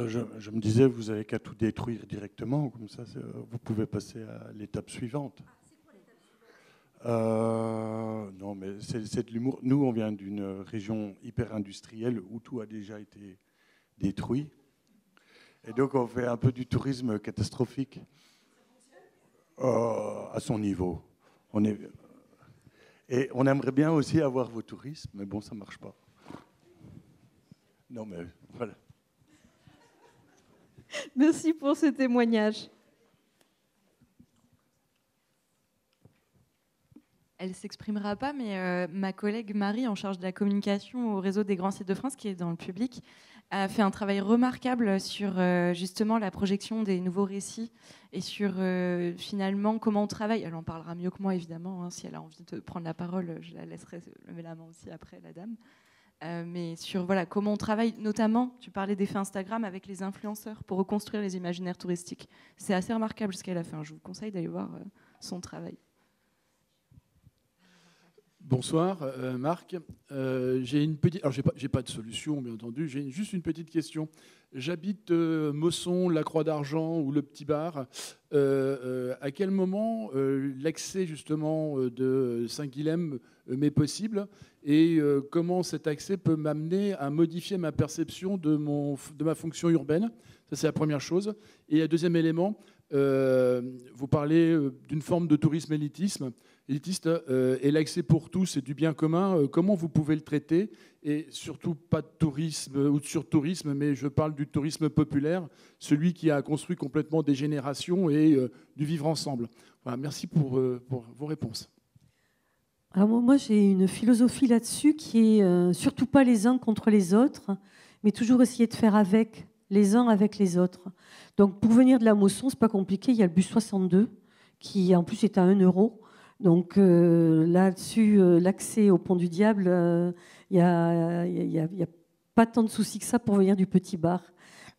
Je me disais, vous n'avez qu'à tout détruire directement, comme ça, vous pouvez passer à l'étape suivante. Non, mais c'est de l'humour. Nous, on vient d'une région hyper industrielle où tout a déjà été détruit. Et donc, on fait un peu du tourisme catastrophique à son niveau. Et on aimerait bien aussi avoir vos touristes, mais bon, ça ne marche pas. Non, mais voilà. Merci pour ce témoignage. Elle ne s'exprimera pas, mais ma collègue Marie, en charge de la communication au réseau des grands sites de France, qui est dans le public, a fait un travail remarquable sur justement la projection des nouveaux récits et sur finalement comment on travaille. Elle en parlera mieux que moi, évidemment. Hein, si elle a envie de prendre la parole, je la laisserai lever la main aussi après, la dame. Mais sur voilà, comment on travaille, notamment, tu parlais d'effets Instagram avec les influenceurs pour reconstruire les imaginaires touristiques. C'est assez remarquable ce qu'elle a fait. Hein. Je vous conseille d'aller voir son travail. Bonsoir, Marc. J'ai une petite. Alors, j'ai pas de solution, bien entendu. J'ai juste une petite question. J'habite Mosson, la Croix d'Argent ou le Petit Bar. À quel moment l'accès justement de Saint-Guilhem m'est possible et comment cet accès peut m'amener à modifier ma perception de ma fonction urbaine? Ça, c'est la première chose. Et le deuxième élément, vous parlez d'une forme de tourisme élitisme. élitiste, et l'accès pour tous et du bien commun, comment vous pouvez le traiter? Et surtout pas de tourisme ou de surtourisme, mais je parle du tourisme populaire, celui qui a construit complètement des générations et du vivre ensemble. Voilà, merci pour vos réponses. Alors moi j'ai une philosophie là-dessus qui est surtout pas les uns contre les autres, mais toujours essayer de faire avec les uns avec les autres. Donc pour venir de la Mosson, c'est pas compliqué, il y a le bus 62 qui en plus est à 1 €. Donc là-dessus, l'accès au Pont du Diable, il n'y a pas tant de soucis que ça pour venir du Petit Bar.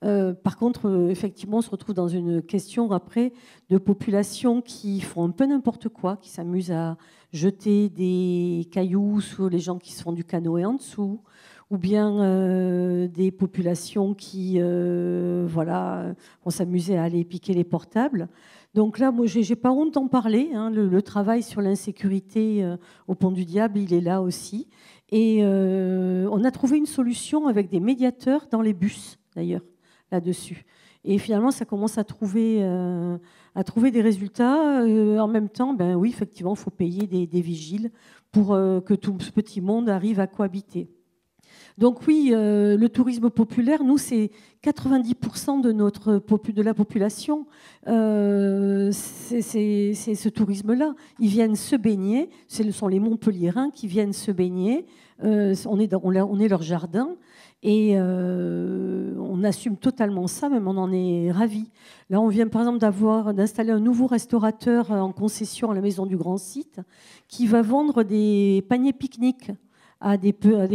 Par contre, effectivement, on se retrouve dans une question après de populations qui font un peu n'importe quoi, qui s'amusent à jeter des cailloux sur les gens qui se font du canoë en dessous, ou bien des populations qui vont s'amuser à aller piquer les portables. Donc là, moi, j'ai pas honte d'en parler. Hein. Le travail sur l'insécurité au Pont du Diable, il est là aussi. Et on a trouvé une solution avec des médiateurs dans les bus, d'ailleurs, là-dessus. Et finalement, ça commence à trouver des résultats. En même temps, ben oui, effectivement, il faut payer des vigiles pour que tout ce petit monde arrive à cohabiter. Donc oui, le tourisme populaire, nous, c'est 90% de la population. C'est ce tourisme-là. Ils viennent se baigner. Ce sont les Montpelliérains qui viennent se baigner. On est leur jardin. Et on assume totalement ça, même on en est ravis. Là, on vient par exemple d'installer un nouveau restaurateur en concession à la Maison du Grand Site qui va vendre des paniers pique-nique à des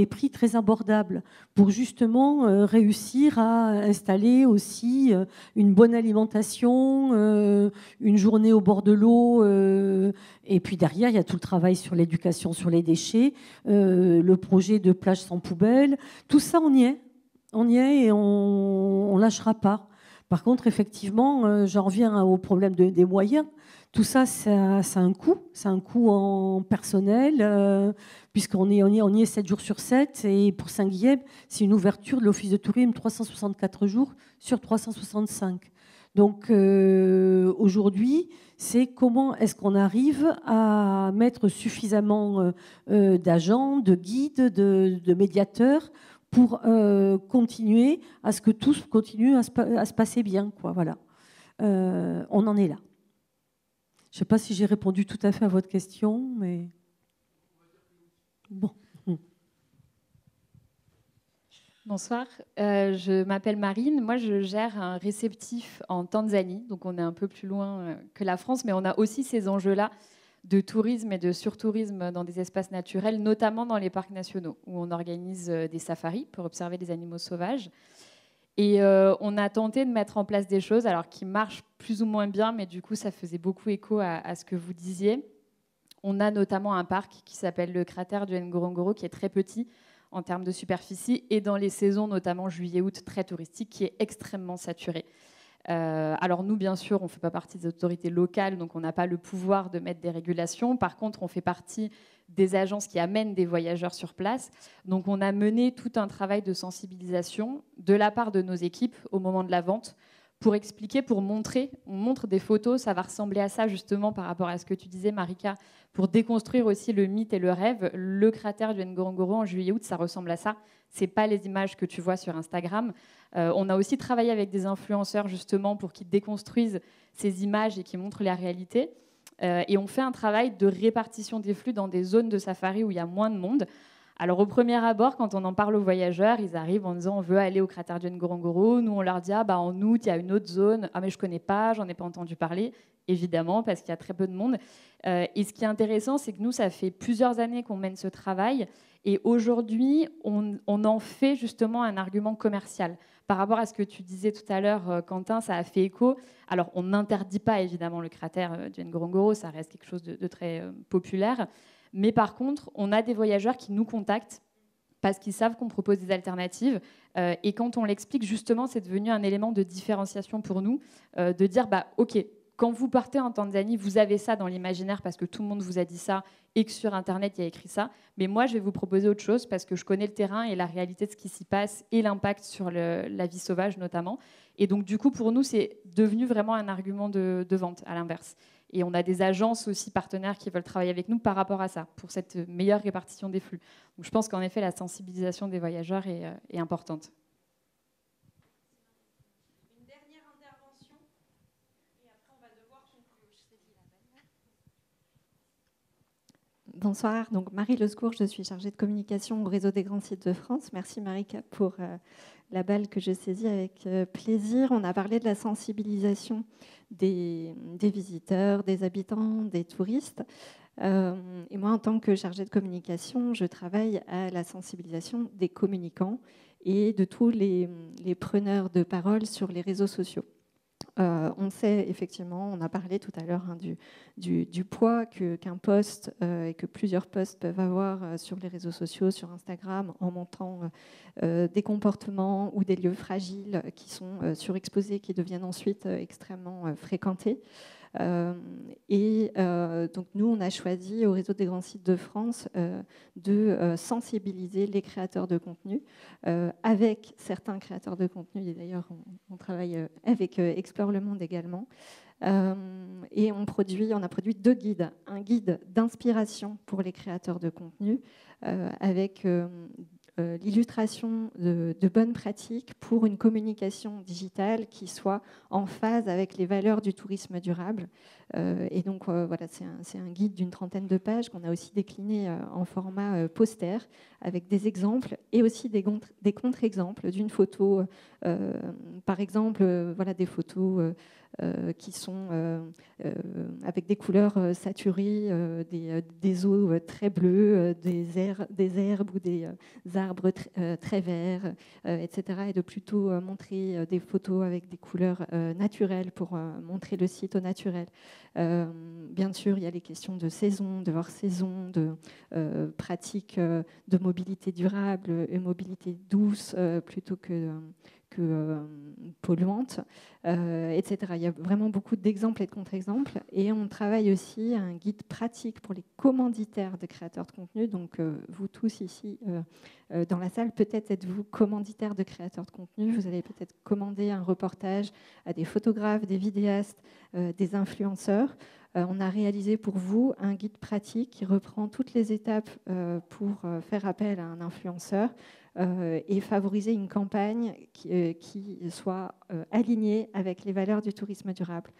prix très abordables pour justement réussir à installer aussi une bonne alimentation, une journée au bord de l'eau. Et puis derrière, il y a tout le travail sur l'éducation sur les déchets, le projet de plage sans poubelle. Tout ça, on y est. On y est et on ne lâchera pas. Par contre, effectivement, j'en reviens au problème des moyens. Tout ça, ça a un coût. C'est un coût en personnel, puisqu'on y est 7 jours sur 7. Et pour Saint-Guilhem, c'est une ouverture de l'Office de tourisme 364 jours sur 365. Donc aujourd'hui, c'est comment est-ce qu'on arrive à mettre suffisamment d'agents, de guides, de médiateurs pour continuer à ce que tout continue à se passer bien, quoi. Voilà. On en est là. Je ne sais pas si j'ai répondu tout à fait à votre question, mais bon. Bonsoir, je m'appelle Marine. Moi, je gère un réceptif en Tanzanie, donc on est un peu plus loin que la France, mais on a aussi ces enjeux-là de tourisme et de surtourisme dans des espaces naturels, notamment dans les parcs nationaux, où on organise des safaris pour observer les animaux sauvages. Et on a tenté de mettre en place des choses alors qui marchent plus ou moins bien, mais du coup, ça faisait beaucoup écho à ce que vous disiez. On a notamment un parc qui s'appelle le cratère du Ngorongoro, qui est très petit en termes de superficie, et dans les saisons, notamment juillet-août, très touristique, qui est extrêmement saturé. Alors nous, bien sûr, on ne fait pas partie des autorités locales, donc on n'a pas le pouvoir de mettre des régulations. Par contre, on fait partie des agences qui amènent des voyageurs sur place. Donc on a mené tout un travail de sensibilisation de la part de nos équipes au moment de la vente pour expliquer, pour montrer. On montre des photos, ça va ressembler à ça justement par rapport à ce que tu disais, Marika, pour déconstruire aussi le mythe et le rêve. Le cratère du Ngorongoro en juillet-août, ça ressemble à ça. Ce n'est pas les images que tu vois sur Instagram. On a aussi travaillé avec des influenceurs justement pour qu'ils déconstruisent ces images et qu'ils montrent la réalité. Et on fait un travail de répartition des flux dans des zones de safari où il y a moins de monde. Alors au premier abord, quand on en parle aux voyageurs, ils arrivent en disant on veut aller au cratère du Ngorongoro. Nous, on leur dit en août, il y a une autre zone. Ah mais je ne connais pas, j'en ai pas entendu parler. Évidemment, parce qu'il y a très peu de monde. Et ce qui est intéressant, c'est que nous, ça fait plusieurs années qu'on mène ce travail. Et aujourd'hui, on en fait justement un argument commercial. Par rapport à ce que tu disais tout à l'heure, Quentin, ça a fait écho. Alors, on n'interdit pas évidemment le cratère du Ngorongoro, ça reste quelque chose de très populaire. Mais par contre, on a des voyageurs qui nous contactent parce qu'ils savent qu'on propose des alternatives. Et quand on l'explique, justement, c'est devenu un élément de différenciation pour nous, de dire, OK, quand vous partez en Tanzanie, vous avez ça dans l'imaginaire parce que tout le monde vous a dit ça et que sur Internet, il y a écrit ça. Mais moi, je vais vous proposer autre chose parce que je connais le terrain et la réalité de ce qui s'y passe et l'impact sur la vie sauvage notamment. Et donc, du coup, pour nous, c'est devenu vraiment un argument de vente, à l'inverse. Et on a des agences aussi partenaires qui veulent travailler avec nous par rapport à ça, pour cette meilleure répartition des flux. Donc je pense qu'en effet, la sensibilisation des voyageurs est importante. Une dernière intervention, et après on va devoir conclure. Bonsoir, donc Marie Lescourt, je suis chargée de communication au réseau des grands sites de France. Merci Marika pour la balle que je saisis avec plaisir. On a parlé de la sensibilisation des visiteurs, des habitants, des touristes. Et moi, en tant que chargée de communication, je travaille à la sensibilisation des communicants et de tous les preneurs de parole sur les réseaux sociaux. On sait effectivement, on a parlé tout à l'heure du poids qu'un post et que plusieurs posts peuvent avoir sur les réseaux sociaux, sur Instagram, en montrant des comportements ou des lieux fragiles qui sont surexposés, qui deviennent ensuite extrêmement fréquentés. Donc nous, on a choisi au réseau des grands sites de France de sensibiliser les créateurs de contenu avec certains créateurs de contenu. Et d'ailleurs, on travaille avec Explore le Monde également. Et on a produit 2 guides. Un guide d'inspiration pour les créateurs de contenu avec l'illustration de bonnes pratiques pour une communication digitale qui soit en phase avec les valeurs du tourisme durable. Et donc, voilà, c'est un guide d'une 30aine de pages qu'on a aussi décliné en format poster avec des exemples et aussi des contre-exemples d'une photo. Par exemple, voilà, des photos qui sont avec des couleurs saturées, des eaux très bleues, des herbes ou des arbres très verts, etc. Et de plutôt montrer des photos avec des couleurs naturelles pour montrer le site au naturel. Bien sûr, il y a les questions de saison, de hors-saison, de pratiques de mobilité durable et mobilité douce plutôt que polluante, etc. Il y a vraiment beaucoup d'exemples et de contre-exemples. Et on travaille aussi à un guide pratique pour les commanditaires de créateurs de contenu. Donc, vous tous ici dans la salle, peut-être êtes-vous commanditaires de créateurs de contenu. Vous allez peut-être commander un reportage à des photographes, des vidéastes, des influenceurs. On a réalisé pour vous un guide pratique qui reprend toutes les étapes pour faire appel à un influenceur et favoriser une campagne qui soit alignée avec les valeurs du tourisme durable.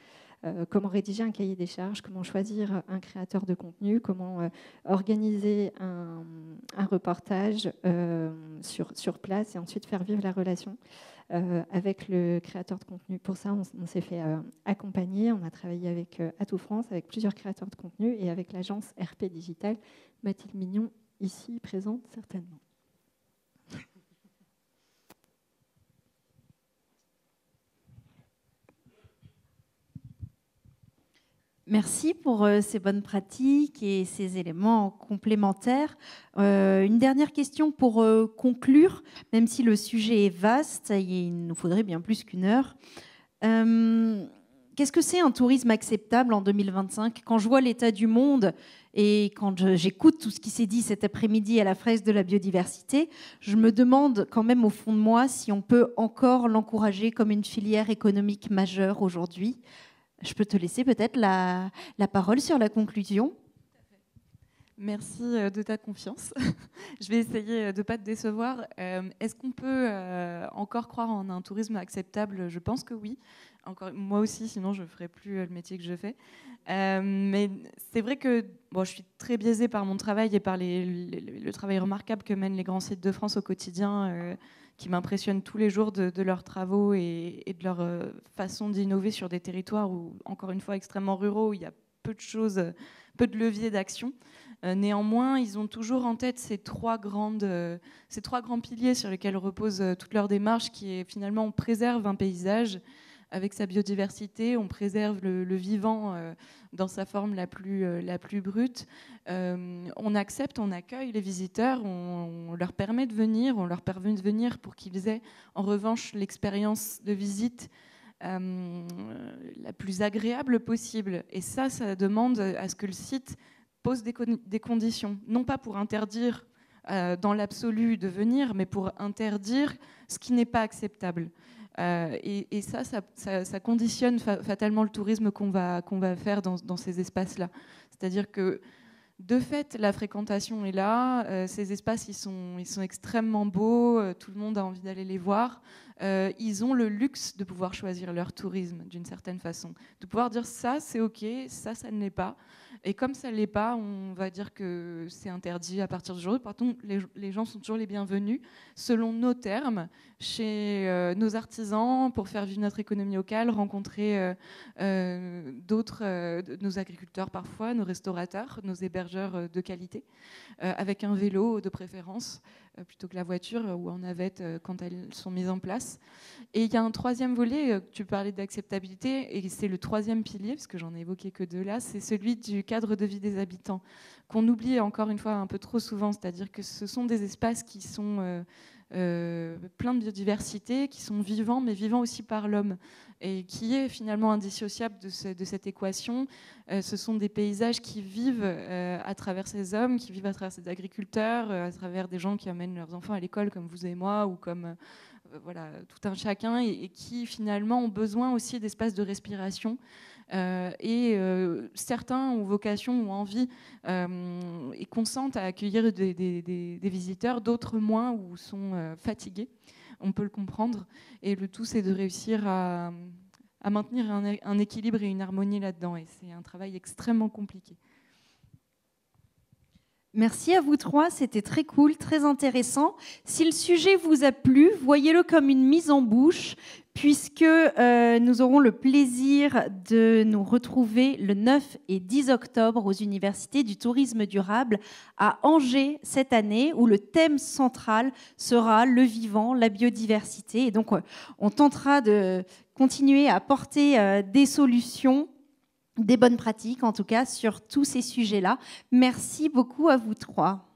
Comment rédiger un cahier des charges, comment choisir un créateur de contenu, comment organiser un reportage sur place et ensuite faire vivre la relation avec le créateur de contenu. Pour ça, on s'est fait accompagner. On a travaillé avec Atout France, avec plusieurs créateurs de contenu et avec l'agence RP Digital. Mathilde Mignon, ici présente certainement. Merci pour ces bonnes pratiques et ces éléments complémentaires. Une dernière question pour conclure, même si le sujet est vaste, et il nous faudrait bien plus qu'une heure. Qu'est-ce que c'est un tourisme acceptable en 2025 ? Quand je vois l'état du monde et quand j'écoute tout ce qui s'est dit cet après-midi à la fresque de la biodiversité, je me demande quand même au fond de moi si on peut encore l'encourager comme une filière économique majeure aujourd'hui. Je peux te laisser peut-être la parole sur la conclusion. Merci de ta confiance. Je vais essayer de ne pas te décevoir. Est-ce qu'on peut encore croire en un tourisme acceptable ? Je pense que oui. Encore, moi aussi, sinon je ne ferais plus le métier que je fais. Mais c'est vrai que je suis très biaisée par mon travail et par le travail remarquable que mènent les grands sites de France au quotidien, qui m'impressionnent tous les jours de leurs travaux et de leur façon d'innover sur des territoires où, encore une fois, extrêmement ruraux, où il y a peu de choses, peu de leviers d'action. Néanmoins, ils ont toujours en tête ces trois grands piliers sur lesquels repose toute leur démarche, qui est finalement on préserve un paysage avec sa biodiversité, on préserve le vivant dans sa forme la plus brute. On accepte, on accueille les visiteurs, on leur permet de venir, on leur permet de venir pour qu'ils aient en revanche l'expérience de visite la plus agréable possible. Et ça demande à ce que le site pose des conditions, non pas pour interdire dans l'absolu de venir, mais pour interdire ce qui n'est pas acceptable. Et ça conditionne fatalement le tourisme qu'on va faire dans ces espaces-là. C'est-à-dire que, de fait, la fréquentation est là. Ces espaces, ils sont extrêmement beaux. Tout le monde a envie d'aller les voir. Ils ont le luxe de pouvoir choisir leur tourisme d'une certaine façon. De pouvoir dire ça, c'est OK, ça ne l'est pas. Et comme ça ne l'est pas, on va dire que c'est interdit à partir d'aujourd'hui. Par contre, les gens sont toujours les bienvenus, selon nos termes, chez nos artisans, pour faire vivre notre économie locale, rencontrer nos agriculteurs parfois, nos restaurateurs, nos hébergeurs de qualité, avec un vélo de préférence, plutôt que la voiture ou en navette quand elles sont mises en place. Et il y a un troisième volet, tu parlais d'acceptabilité, et c'est le troisième pilier, parce que j'en ai évoqué que deux là, c'est celui du cadre de vie des habitants, qu'on oublie encore une fois un peu trop souvent, c'est-à-dire que ce sont des espaces qui sont pleins de biodiversité, qui sont vivants, mais vivants aussi par l'homme, et qui est finalement indissociable de cette équation. Ce sont des paysages qui vivent à travers ces hommes, qui vivent à travers ces agriculteurs, à travers des gens qui amènent leurs enfants à l'école comme vous et moi, ou comme voilà, tout un chacun, et qui finalement ont besoin aussi d'espaces de respiration. Certains ont vocation ou envie et consentent à accueillir des visiteurs, d'autres moins ou sont fatigués. On peut le comprendre. Et le tout, c'est de réussir à maintenir un équilibre et une harmonie là-dedans. Et c'est un travail extrêmement compliqué. Merci à vous trois, c'était très cool, très intéressant. Si le sujet vous a plu, voyez-le comme une mise en bouche, puisque nous aurons le plaisir de nous retrouver le 9 et 10 octobre aux Universités du tourisme durable à Angers cette année, où le thème central sera le vivant, la biodiversité. Et donc, on tentera de continuer à apporter des solutions, des bonnes pratiques en tout cas, sur tous ces sujets-là. Merci beaucoup à vous trois.